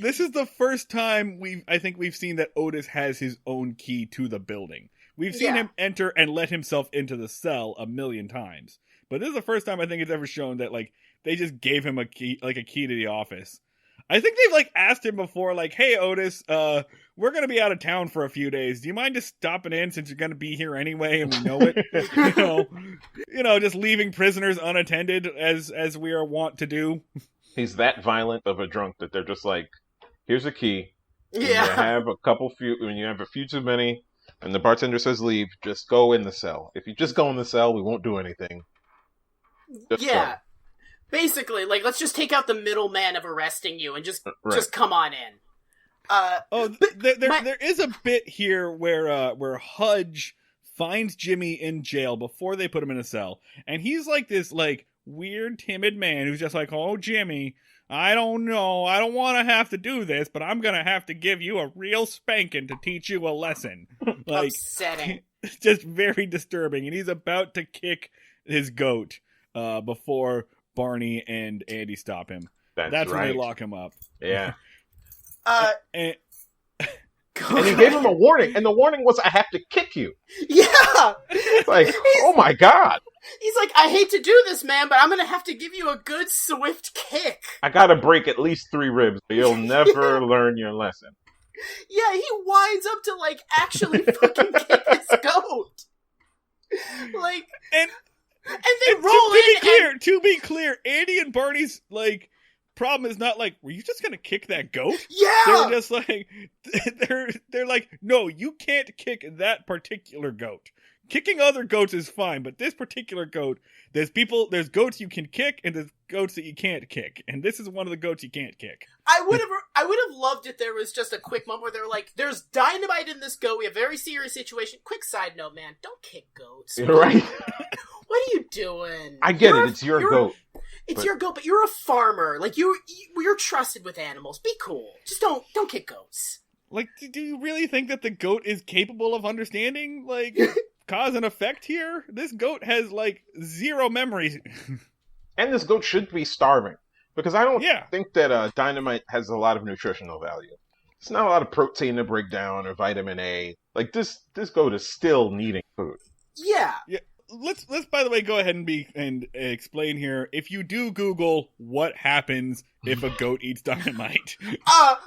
Speaker 1: This is the first time I think we've seen that Otis has his own key to the building. We've seen him enter and let himself into the cell a million times. But this is the first time I think it's ever shown that, like, they just gave him a key to the office. I think they've, like, asked him before, like, hey, Otis, we're going to be out of town for a few days. Do you mind just stopping in since you're going to be here anyway and we know it? you know, just leaving prisoners unattended as we are wont to do.
Speaker 3: He's that violent of a drunk that they're just like, here's a key.
Speaker 2: Yeah.
Speaker 3: When you have a few too many and the bartender says leave, just go in the cell. If you just go in the cell, we won't do anything. Just go.
Speaker 2: Basically, like, let's just take out the middleman of arresting you and just come on in.
Speaker 1: There is a bit here where Hudge finds Jimmy in jail before they put him in a cell, and he's like this like weird timid man who's just like, oh, Jimmy, I don't know, I don't want to have to do this, but I'm gonna have to give you a real spanking to teach you a lesson. Like,
Speaker 2: upsetting.
Speaker 1: It's just very disturbing, and he's about to kick his goat before Barney and Andy
Speaker 3: stop him.
Speaker 1: That's right. When they lock him up.
Speaker 3: Yeah.
Speaker 2: Go
Speaker 3: And he gave him a warning, and the warning was, I have to kick you.
Speaker 2: Yeah!
Speaker 3: Like, oh my god.
Speaker 2: He's like, I hate to do this, man, but I'm gonna have to give you a good, swift kick.
Speaker 3: I gotta break at least 3 ribs, or you'll never learn your lesson.
Speaker 2: Yeah, he winds up to, like, actually fucking kick this goat. Like, and they roll in.
Speaker 1: To be clear, Andy and Barney's, like, problem is not like, were you just gonna kick that goat?
Speaker 2: Yeah!
Speaker 1: They're just like, they're like, no, you can't kick that particular goat. Kicking other goats is fine, but this particular goat, there's goats you can kick, and there's goats that you can't kick, and this is one of the goats you can't kick.
Speaker 2: I would have loved if there was just a quick moment where they're like, there's dynamite in this goat, we have a very serious situation. Quick side note, man, don't kick goats.
Speaker 3: Right?
Speaker 2: What are you doing?
Speaker 3: I get it, it's your goat.
Speaker 2: It's your goat, but you're a farmer. Like, you're trusted with animals. Be cool. Just don't kick goats.
Speaker 1: Like, do you really think that the goat is capable of understanding, like, cause and effect here? This goat has, like, 0 memory.
Speaker 3: And this goat should be starving. Because I don't think that dynamite has a lot of nutritional value. It's not a lot of protein to break down or vitamin A. Like, this goat is still needing food.
Speaker 2: Yeah.
Speaker 1: Let's by the way go ahead and explain here. If you do Google what happens if a goat eats dynamite,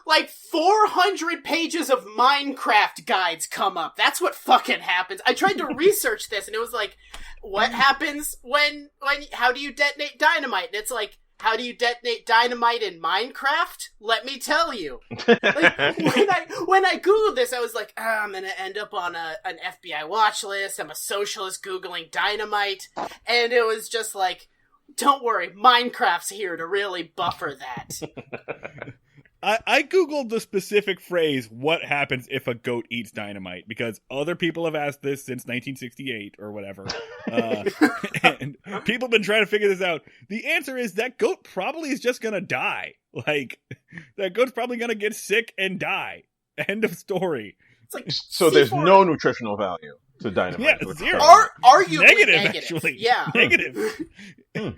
Speaker 2: like 400 pages of Minecraft guides come up. That's what fucking happens. I tried to research this, and it was like, what happens when how do you detonate dynamite? And it's like, how do you detonate dynamite in Minecraft? Let me tell you. Like, when I Googled this, I was like, I'm going to end up on an FBI watch list. I'm a socialist Googling dynamite. And it was just like, don't worry, Minecraft's here to really buffer that.
Speaker 1: I Googled the specific phrase, what happens if a goat eats dynamite, because other people have asked this since 1968 or whatever. And people have been trying to figure this out. The answer is that goat probably is just going to die. Like, that goat's probably going to get sick and die. End of story.
Speaker 2: It's like
Speaker 3: so
Speaker 2: C4.
Speaker 3: There's no nutritional value to dynamite.
Speaker 1: Yeah, 0.
Speaker 2: Arguably negative.
Speaker 1: Actually.
Speaker 2: Yeah.
Speaker 1: Negative. In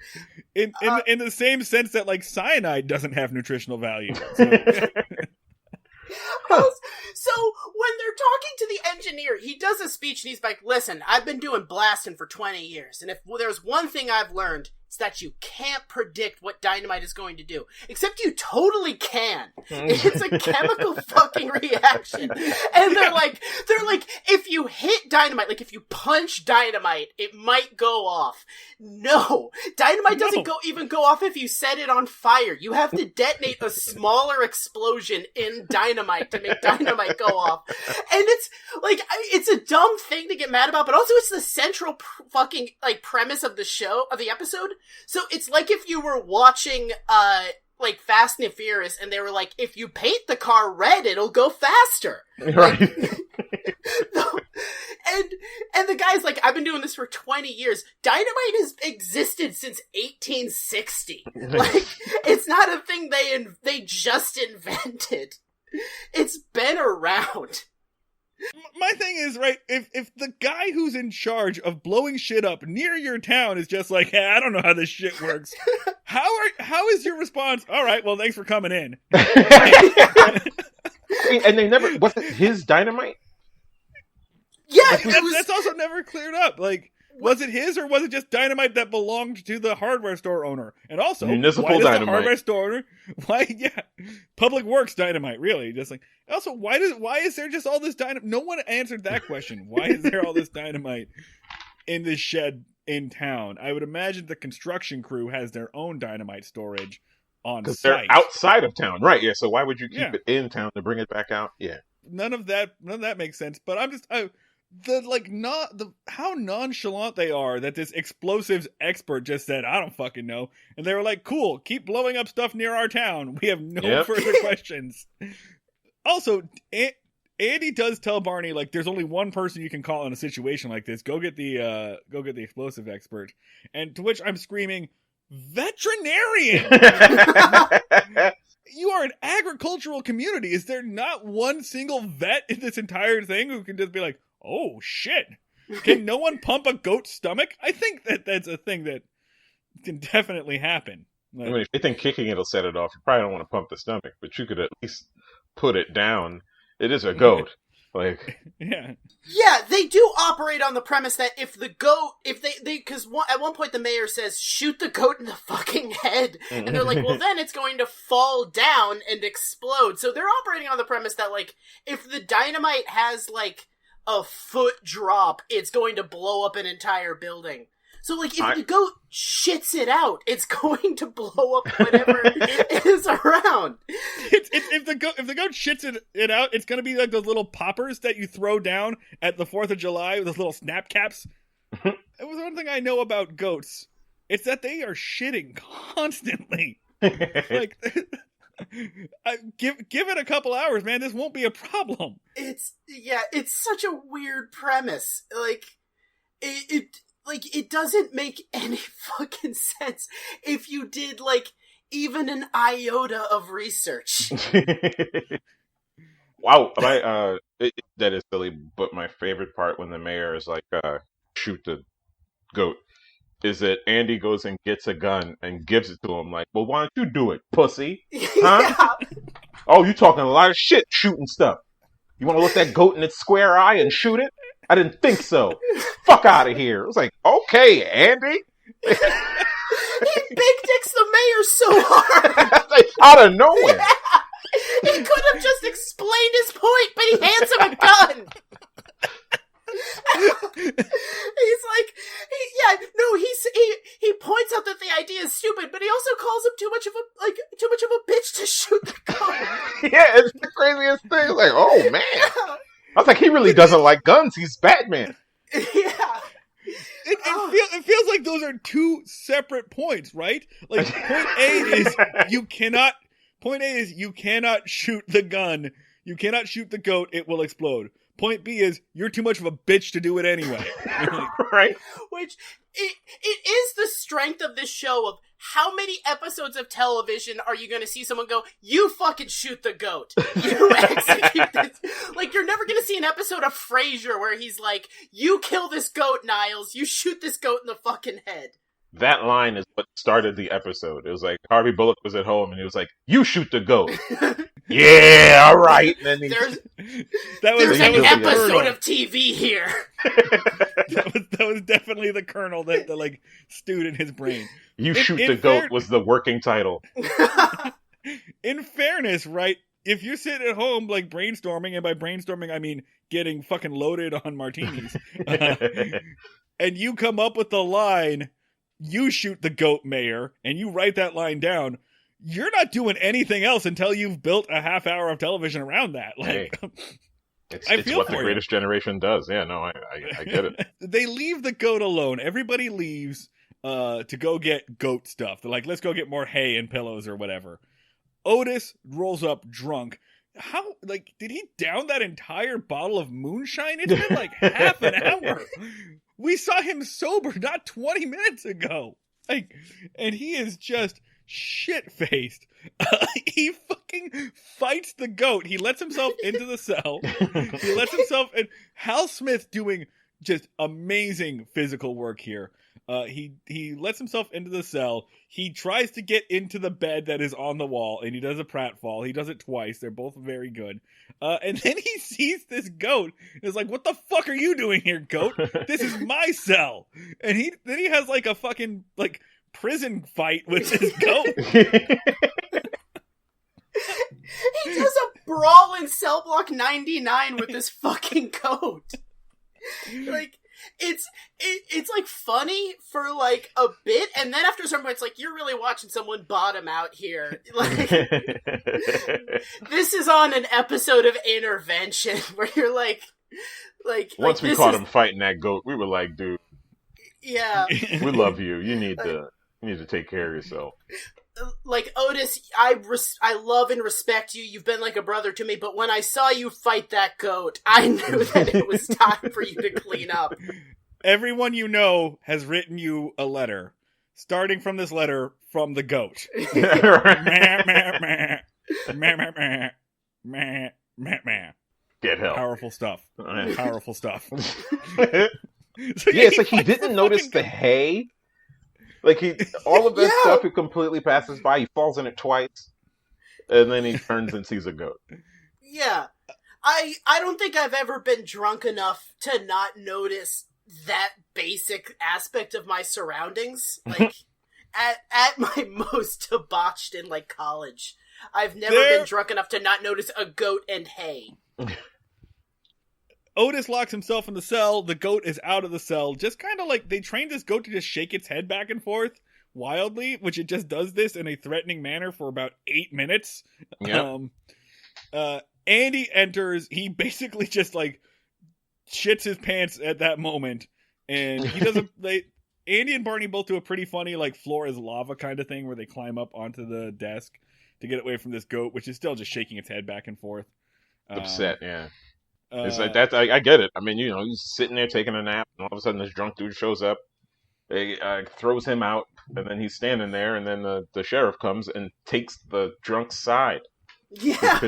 Speaker 1: the same sense that, like, cyanide doesn't have nutritional value.
Speaker 2: So when they're talking to the engineer, he does a speech and he's like, listen, I've been doing blasting for 20 years. And if there's one thing I've learned, it's that you can't predict what dynamite is going to do. Except you totally can. It's a chemical fucking reaction. And they're like, if you hit dynamite, like if you punch dynamite, it might go off. No. Dynamite doesn't even go off if you set it on fire. You have to detonate a smaller explosion in dynamite to make dynamite go off. And it's like, it's a dumb thing to get mad about, but also it's the central fucking like premise of the show, of the episode. So it's like if you were watching like Fast and Furious and they were like, if you paint the car red, it'll go faster.
Speaker 3: Right.
Speaker 2: And the guy's like, I've been doing this for 20 years. Dynamite has existed since 1860. Like, it's not a thing they just invented. It's been around.
Speaker 1: My thing is, right, if the guy who's in charge of blowing shit up near your town is just like, hey, I don't know how this shit works, how is your response? All right, well, thanks for coming in.
Speaker 3: And they never, was it his dynamite?
Speaker 2: Yeah,
Speaker 1: that's also never cleared up. Like, was it his, or was it just dynamite that belonged to the hardware store owner? And also,
Speaker 3: municipal
Speaker 1: why does
Speaker 3: dynamite.
Speaker 1: The hardware store owner, Public Works dynamite, really? Just like, also, why is there just all this dynamite? No one answered that question. Why is there all this dynamite in this shed in town? I would imagine the construction crew has their own dynamite storage on site.
Speaker 3: Because they're outside of town, right? Yeah. So why would you keep it in town to bring it back out? Yeah.
Speaker 1: None of that makes sense. But I'm just how nonchalant they are that this explosives expert just said, I don't fucking know. And they were like, cool, keep blowing up stuff near our town. We have no further questions. Also, Andy does tell Barney, like, there's only one person you can call in a situation like this. Go get the explosive expert. And to which I'm screaming, veterinarian! You are an agricultural community. Is there not one single vet in this entire thing who can just be like, oh, shit. Can no one pump a goat's stomach? I think that's a thing that can definitely happen. Like,
Speaker 3: I mean, if you think kicking it'll set it off, you probably don't want to pump the stomach, but you could at least put it down It is a goat. Like,
Speaker 1: Yeah.
Speaker 2: Yeah, they do operate on the premise that if the goat, if they because at one point the mayor says, shoot the goat in the fucking head. And they're like, well, then it's going to fall down and explode. So they're operating on the premise that, like, if the dynamite has, like, a foot drop, it's going to blow up an entire building. So, like, if the goat shits it out, it's going to blow up whatever is around.
Speaker 1: If the goat shits it out, it's gonna be like those little poppers that you throw down at the 4th of July, those little snap caps. It was one thing I know about goats. It's that they are shitting constantly. Like, give it a couple hours, man. This won't be a problem.
Speaker 2: It's such a weird premise. Like, it doesn't make any fucking sense if you did, like, even an iota of research.
Speaker 3: Wow, but that is silly. But my favorite part when the mayor is like, shoot the goat, is that Andy goes and gets a gun and gives it to him. Like, well, why don't you do it, pussy? Huh?
Speaker 2: Yeah.
Speaker 3: Oh, you talking a lot of shit shooting stuff. You want to look that goat in its square eye and shoot it? I didn't think so. Fuck out of here. It was like, okay, Andy.
Speaker 2: He big dicks the mayor so hard.
Speaker 3: Like, out of nowhere.
Speaker 2: Yeah. He could have just explained his point, but he hands him a gun. He's like, he points out that the idea is stupid, but he also calls him too much of a bitch to shoot the gun.
Speaker 3: Yeah, it's the craziest thing. Like, oh man. Yeah. I was like, he really doesn't like guns. He's Batman.
Speaker 2: Yeah.
Speaker 1: It feels like those are two separate points, right? Like, point A is you cannot shoot the gun. You cannot shoot the goat. It will explode. Point B is you're too much of a bitch to do it anyway.
Speaker 3: Right?
Speaker 2: Which it is the strength of this show of how many episodes of television are you going to see someone go, you fucking shoot the goat. You execute this. Like, you're never going to see an episode of Frasier where he's like, you kill this goat, Niles. You shoot this goat in the fucking head.
Speaker 3: That line is what started the episode. It was like Harvey Bullock was at home and he was like, you shoot the goat. Yeah, all right. And then
Speaker 2: there's an episode of TV here.
Speaker 1: that was definitely the kernel that like stewed in his brain.
Speaker 3: You shoot the goat was the working title.
Speaker 1: In fairness, right? If you're sitting at home like brainstorming, and by brainstorming I mean getting fucking loaded on martinis, and you come up with the line, you shoot the goat, mayor, and you write that line down, you're not doing anything else until you've built a half hour of television around that. Like,
Speaker 3: hey, it's what the Greatest Generation does. Yeah, no, I get it.
Speaker 1: They leave the goat alone. Everybody leaves to go get goat stuff. They're like, let's go get more hay and pillows or whatever. Otis rolls up drunk. How, like, did he down that entire bottle of moonshine? It's been like half an hour. We saw him sober not 20 minutes ago. Like, and he is just shit-faced. He fucking fights the goat. He lets himself into the cell. He lets himself in. Hal Smith doing just amazing physical work here. He lets himself into the cell. He tries to get into the bed that is on the wall, and he does a pratfall. He does it twice. They're both very good. And then he sees this goat and is like, what the fuck are you doing here, goat? This is my cell. And then he has like a fucking like prison fight with this goat.
Speaker 2: He does a brawl in Cell Block 99 with this fucking goat. Like, it's like funny for like a bit, and then after some point it's like, you're really watching someone bottom out here. Like, this is on an episode of Intervention where you're like
Speaker 3: once we caught him fighting that goat, we were like, dude,
Speaker 2: yeah,
Speaker 3: we love you. You need to take care of yourself.
Speaker 2: Like, Otis, I love and respect you. You've been like a brother to me, but when I saw you fight that goat, I knew that it was time for you to clean up.
Speaker 1: Everyone you know has written you a letter, starting from this letter from the goat.
Speaker 3: Get help.
Speaker 1: Powerful stuff. Powerful stuff.
Speaker 3: So he didn't notice the hay. Like, all of that stuff he completely passes by. He falls in it twice, and then he turns and sees a goat.
Speaker 2: Yeah. I don't think I've ever been drunk enough to not notice that basic aspect of my surroundings. Like, at my most debauched in, like, college, I've never been drunk enough to not notice a goat and hay.
Speaker 1: Otis locks himself in the cell. The goat is out of the cell. Just kind of like, they trained this goat to just shake its head back and forth wildly, which it just does this in a threatening manner for about 8 minutes.
Speaker 3: Yep.
Speaker 1: Andy enters. He basically just, like, shits his pants at that moment. And he doesn't... Andy and Barney both do a pretty funny, like, floor is lava kind of thing where they climb up onto the desk to get away from this goat, which is still just shaking its head back and forth.
Speaker 3: Upset, yeah. It's like that. I get it. I mean, you know, he's sitting there taking a nap, and all of a sudden this drunk dude shows up. He throws him out, and then he's standing there, and then the sheriff comes and takes the drunk's side.
Speaker 2: Yeah.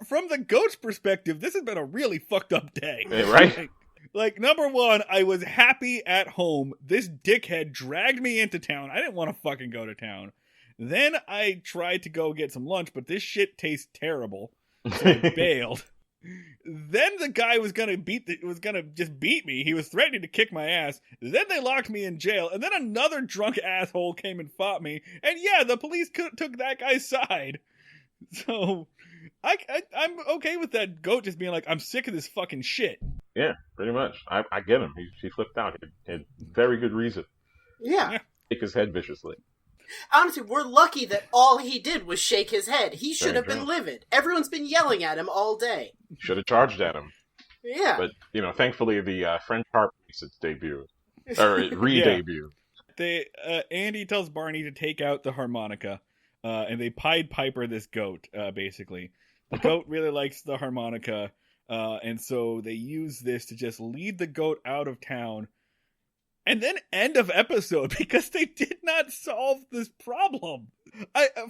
Speaker 1: From the goat's perspective, this has been a really fucked up day.
Speaker 3: Yeah, right?
Speaker 1: Like, number one, I was happy at home. This dickhead dragged me into town. I didn't want to fucking go to town. Then I tried to go get some lunch, but this shit tastes terrible. So I bailed. Then the guy was gonna just beat me. He was threatening to kick my ass. Then they locked me in jail. And then another drunk asshole came and fought me. And yeah, the police took that guy's side. So I'm okay with that goat just being like, I'm sick of this fucking shit.
Speaker 3: Yeah, pretty much. I get him. He flipped out. He had very good reason.
Speaker 2: Yeah.
Speaker 3: Kick his head viciously.
Speaker 2: Honestly, we're lucky that all he did was shake his head. He should have been livid. Everyone's been yelling at him all day.
Speaker 3: Should have charged at him.
Speaker 2: Yeah.
Speaker 3: But, you know, thankfully the French harp makes its debut. Or re-debut.
Speaker 1: Andy tells Barney to take out the harmonica, and they Pied Piper this goat, basically. The goat really likes the harmonica, and so they use this to just lead the goat out of town. And then end of episode, because they did not solve this problem.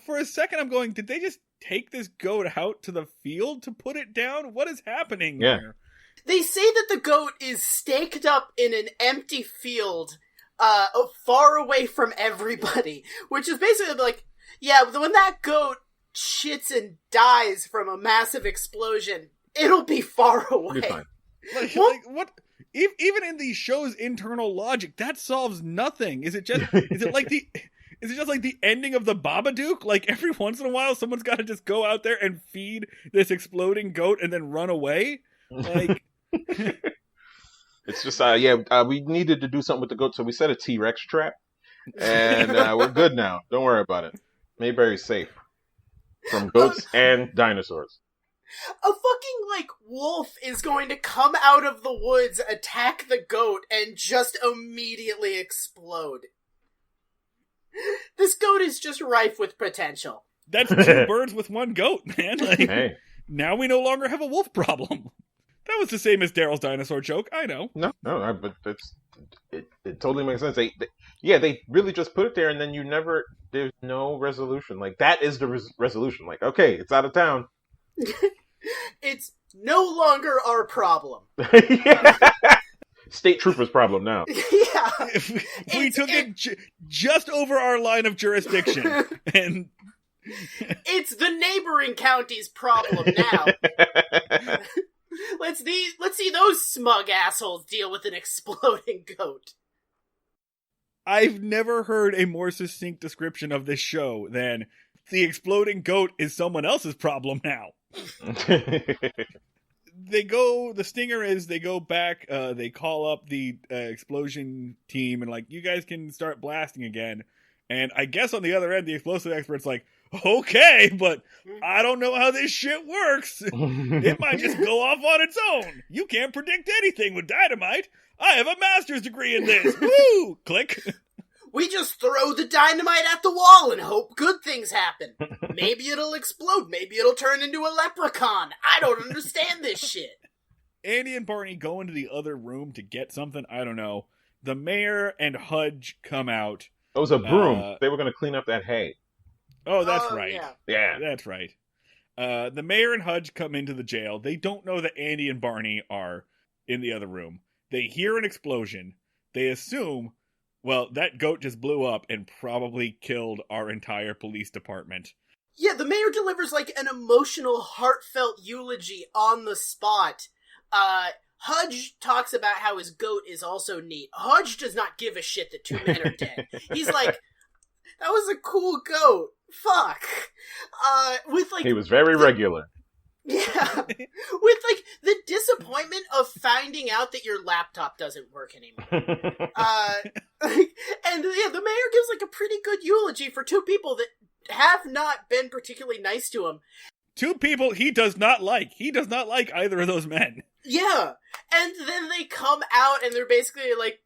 Speaker 1: For a second, I'm going, did they just take this goat out to the field to put it down? What is happening there?
Speaker 2: They say that the goat is staked up in an empty field, far away from everybody. Which is basically like, yeah, when that goat shits and dies from a massive explosion, it'll be far away.
Speaker 3: Be fine.
Speaker 1: Like, what? Even in the show's internal logic, that solves nothing. Is it just like the ending of the Babadook? Like, every once in a while, someone's got to just go out there and feed this exploding goat and then run away? Like,
Speaker 3: it's just we needed to do something with the goat, so we set a T-Rex trap, and we're good now. Don't worry about it. Mayberry's safe from goats and dinosaurs.
Speaker 2: A fucking, like, wolf is going to come out of the woods, attack the goat, and just immediately explode. This goat is just rife with potential.
Speaker 1: That's 2 birds with 1 goat, man. Like,
Speaker 3: hey.
Speaker 1: Now we no longer have a wolf problem. That was the same as Darryl's dinosaur joke, I know.
Speaker 3: No, but it totally makes sense. They really just put it there, and then there's no resolution. Like, that is the resolution. Like, okay, it's out of town.
Speaker 2: It's no longer our problem.
Speaker 3: State troopers' problem now.
Speaker 2: Yeah.
Speaker 1: We took it just over our line of jurisdiction. And
Speaker 2: it's the neighboring county's problem now. Let's see those smug assholes deal with an exploding goat.
Speaker 1: I've never heard a more succinct description of this show than the exploding goat is someone else's problem now. The stinger is they go back, they call up the explosion team and like, you guys can start blasting again. And I guess on the other end, the explosive expert's like, okay, but I don't know how this shit works. It might just go off on its own. You can't predict anything with dynamite. I have a master's degree in this. Woo! Click.
Speaker 2: We just throw the dynamite at the wall and hope good things happen. Maybe it'll explode. Maybe it'll turn into a leprechaun. I don't understand this shit.
Speaker 1: Andy and Barney go into the other room to get something. I don't know. The mayor and Hudge come out.
Speaker 3: It was a broom. They were going to clean up that hay.
Speaker 1: Oh, that's right.
Speaker 3: Yeah.
Speaker 1: That's right. The mayor and Hudge come into the jail. They don't know that Andy and Barney are in the other room. They hear an explosion. They assume, well, that goat just blew up and probably killed our entire police department.
Speaker 2: Yeah, the mayor delivers, like, an emotional, heartfelt eulogy on the spot. Hudge talks about how his goat is also neat. Hudge does not give a shit that 2 men are dead. He's like, that was a cool goat. Fuck. With, like...
Speaker 3: He was very regular.
Speaker 2: Yeah. With, like, the disappointment of finding out that your laptop doesn't work anymore. And, yeah, the mayor gives, like, a pretty good eulogy for 2 people that have not been particularly nice to him.
Speaker 1: 2 people he does not like. He does not like either of those men.
Speaker 2: Yeah. And then they come out and they're basically like,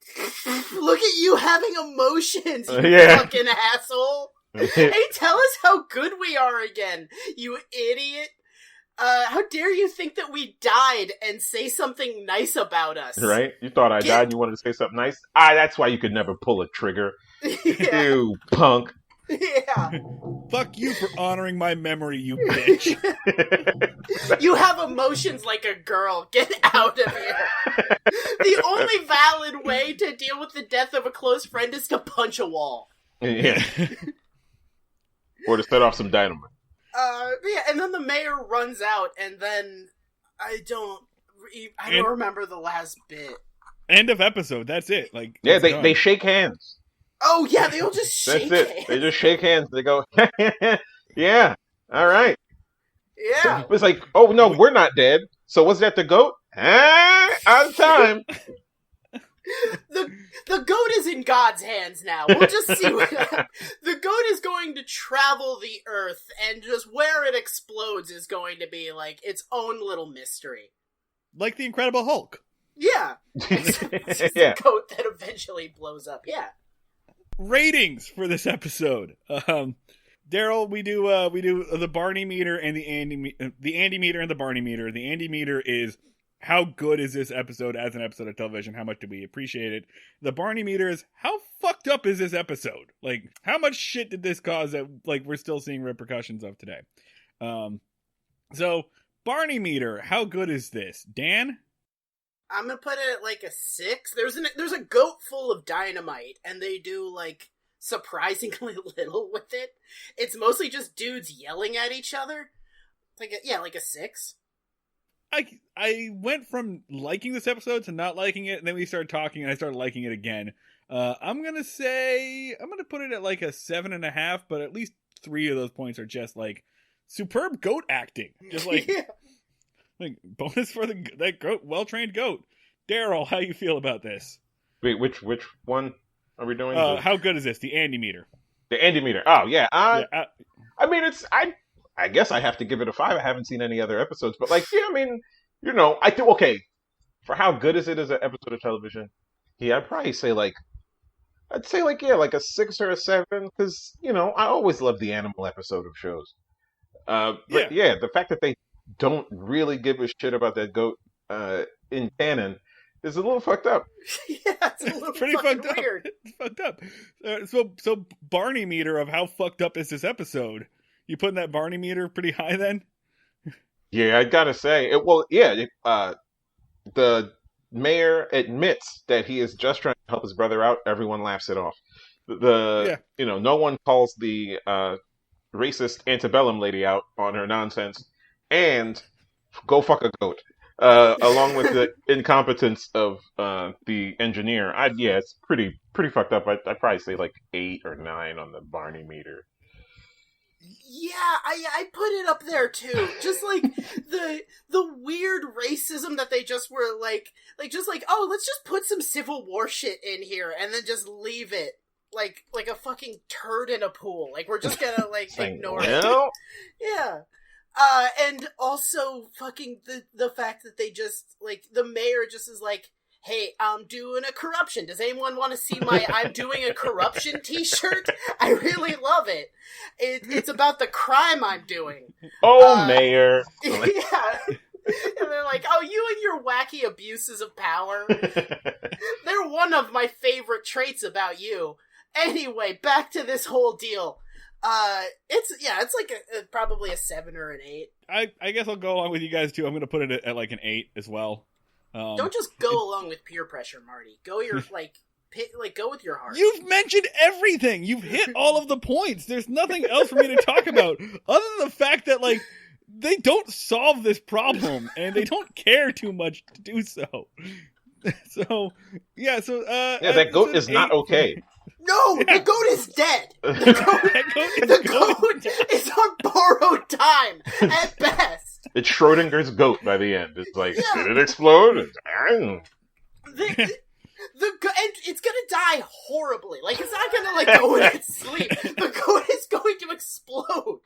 Speaker 2: look at you having emotions, you fucking asshole. Hey, tell us how good we are again, you idiot. How dare you think that we died and say something nice about us?
Speaker 3: Right? You thought I died and you wanted to say something nice? That's why you could never pull a trigger.
Speaker 2: Yeah.
Speaker 3: You punk.
Speaker 2: Yeah.
Speaker 1: Fuck you for honoring my memory, you bitch.
Speaker 2: You have emotions like a girl. Get out of here. The only valid way to deal with the death of a close friend is to punch a wall.
Speaker 3: Yeah. Or to set off some dynamite.
Speaker 2: Yeah, and then the mayor runs out, and then I don't remember the last bit.
Speaker 1: End of episode. That's it. Like,
Speaker 3: yeah, they shake hands.
Speaker 2: Oh yeah, they all just shake
Speaker 3: That's it.
Speaker 2: hands.
Speaker 3: They just shake hands. They go, yeah, all right.
Speaker 2: Yeah.
Speaker 3: It's like, oh no, we're not dead. So was that the goat? On time.
Speaker 2: The goat is in God's hands now. We'll just see what... The goat is going to travel the earth, and just where it explodes is going to be, like, its own little mystery.
Speaker 1: Like the Incredible Hulk.
Speaker 2: Yeah. It's just
Speaker 3: Yeah.
Speaker 2: a goat that eventually blows up. Yeah.
Speaker 1: Ratings for this episode. Darryl, we do the Barney meter and the Andy meter and the Barney meter. The Andy meter is how good is this episode as an episode of television? How much do we appreciate it? The Barney meter is how fucked up is this episode? Like, how much shit did this cause that, like, we're still seeing repercussions of today? So Barney meter, how good is this? Dan?
Speaker 2: I'm gonna put it at, like, a 6. There's a goat full of dynamite, and they do, like, surprisingly little with it. It's mostly just dudes yelling at each other. Like a 6.
Speaker 1: I went from liking this episode to not liking it, and then we started talking, and I started liking it again. I'm gonna put it at like a 7.5, but at least 3 of those points are just like superb goat acting. Just like,
Speaker 2: Yeah.
Speaker 1: like bonus for that goat, well-trained goat. Darryl, how you feel about this?
Speaker 3: Wait, which one are we doing?
Speaker 1: How good is this? The Andy meter.
Speaker 3: The Andy meter. Oh yeah.
Speaker 1: I
Speaker 3: mean, I guess I have to give it a 5. I haven't seen any other episodes, but like, yeah, I mean, I think, okay, for how good is it as an episode of television? Yeah, I'd say like a 6 or a 7, because, I always love the animal episode of shows. But yeah, the fact that they don't really give a shit about that goat in canon is a little fucked up.
Speaker 2: Yeah, it's a little
Speaker 1: pretty
Speaker 2: fucking
Speaker 1: fucked
Speaker 2: weird.
Speaker 1: up. It's fucked up. So Barney meter of how fucked up is this episode? You putting that Barney meter pretty high then?
Speaker 3: Yeah, I gotta say, the mayor admits that he is just trying to help his brother out. Everyone laughs it off. No one calls the racist antebellum lady out on her nonsense, and go fuck a goat. Along with the incompetence of the engineer. It's pretty fucked up. I'd probably say like 8 or 9 on the Barney meter.
Speaker 2: Yeah, I put it up there too. Just like the weird racism that they just were like, oh, let's just put some Civil War shit in here and then just leave it like a fucking turd in a pool. Like, we're just gonna like ignore it. Yeah. And also fucking the fact that they just, like, the mayor just is like, hey, I'm doing a corruption. Does anyone want to see my I'm doing a corruption t-shirt? I really love it. It's about the crime I'm doing.
Speaker 3: Oh, mayor.
Speaker 2: Yeah. And they're like, oh, you and your wacky abuses of power. They're one of my favorite traits about you. Anyway, back to this whole deal. It's like probably a 7 or an 8.
Speaker 1: I guess I'll go along with you guys too. I'm going to put it at like an 8 as well.
Speaker 2: Don't just go along with peer pressure, Marty. Go your go with your heart.
Speaker 1: You've mentioned everything. You've hit all of the points. There's nothing else for me to talk about other than the fact that, like, they don't solve this problem and they don't care too much to do so. So, yeah,
Speaker 3: that goat is not okay.
Speaker 2: No, the goat is dead. The goat is on borrowed time at best.
Speaker 3: It's Schrodinger's goat by the end. It's like, did it explode?
Speaker 2: And it's gonna die horribly. Like, it's not gonna, like, go in its sleep. The goat is going to explode.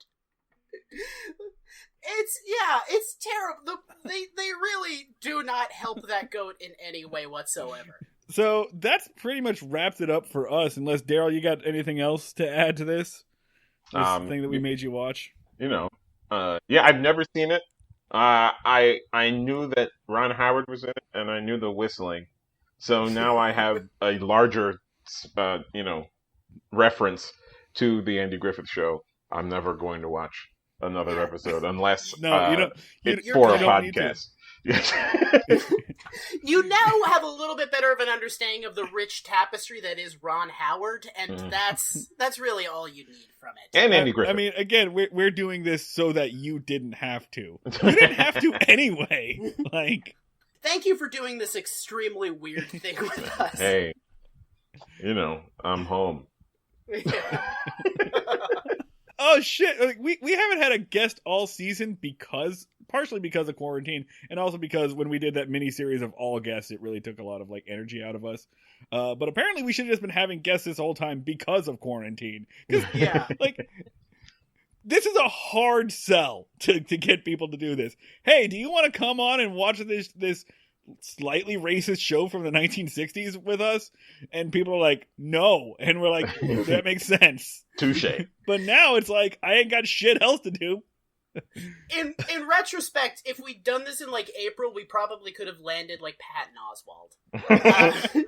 Speaker 2: It's terrible. They really do not help that goat in any way whatsoever.
Speaker 1: So that's pretty much wraps it up for us. Unless, Darryl, you got anything else to add to this thing that we made you watch?
Speaker 3: I've never seen it. I knew that Ron Howard was in it, and I knew the whistling. So now I have a larger, reference to the Andy Griffith Show. I'm never going to watch another episode unless it's for a podcast.
Speaker 2: You now have a little bit better of an understanding of the rich tapestry that is Ron Howard, and that's really all you need from it.
Speaker 3: And Andy Griffith.
Speaker 1: I mean, again, we're doing this so that you didn't have to. You didn't have to anyway. Like,
Speaker 2: thank you for doing this extremely weird thing with us.
Speaker 3: Hey, I'm home.
Speaker 1: Oh shit! Like, we haven't had a guest all season partially because of quarantine, and also because when we did that mini series of all guests, it really took a lot of, like, energy out of us. But apparently, we should have just been having guests this whole time because of quarantine.
Speaker 2: Yeah,
Speaker 1: like, this is a hard sell to get people to do this. Hey, do you want to come on and watch this slightly racist show from the 1960s with us? And people are like, no. And we're like, that makes sense.
Speaker 3: Touche.
Speaker 1: But now it's like, I ain't got shit else to do.
Speaker 2: In retrospect, if we'd done this in, like, April, we probably could have landed, like, Patton Oswalt.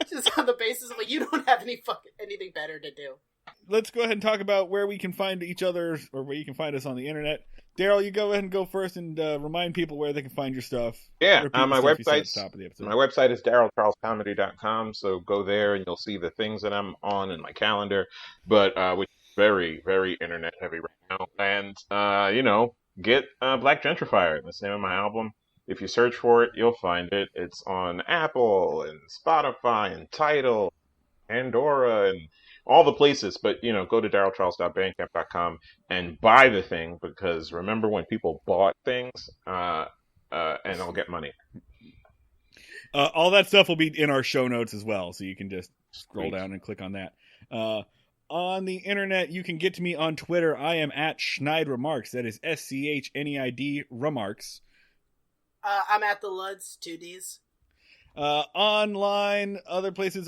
Speaker 2: Just on the basis of, like, you don't have anything better to do.
Speaker 1: Let's go ahead and talk about where we can find each other, or where you can find us on the internet. Darryl, you go ahead and go first and remind people where they can find your stuff.
Speaker 3: Yeah, my website is darrylcharlescomedy.com, so go there and you'll see the things that I'm on in my calendar, but which is very, very internet heavy right now. And, get Black Gentrifier. That's the name of my album. If you search for it, you'll find it. It's on Apple and Spotify and Tidal, Pandora, and all the places. But, go to darrylcharles.bandcamp.com and buy the thing, because remember when people bought things, and I'll get money.
Speaker 1: All that stuff will be in our show notes as well, so you can just scroll down and click on that. On the internet, you can get to me on Twitter. I am at Schneid Remarks. That is SCHNEID Remarks.
Speaker 2: I'm at the Luds, 2 Ds.
Speaker 1: Online, other places,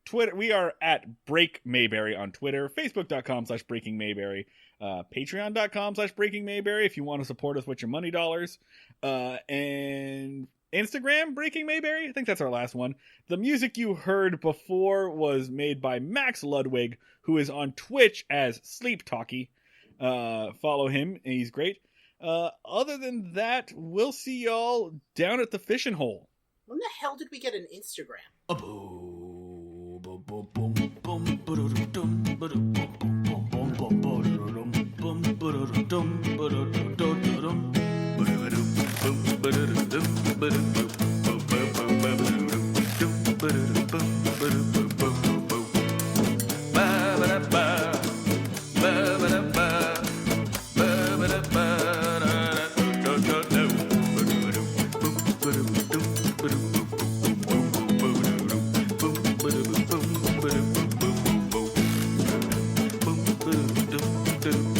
Speaker 1: Twitter, we are at Break Mayberry on Twitter, Facebook.com/Breaking Mayberry, Patreon.com/Breaking Mayberry if you want to support us with your money dollars, and Instagram, Breaking Mayberry. I think that's our last one. The music you heard before was made by Max Ludwig, who is on Twitch as Sleep Talkie. Follow him, he's great. Other than that, we'll see y'all down at the fishing hole.
Speaker 2: When the hell did we get an Instagram?
Speaker 4: Do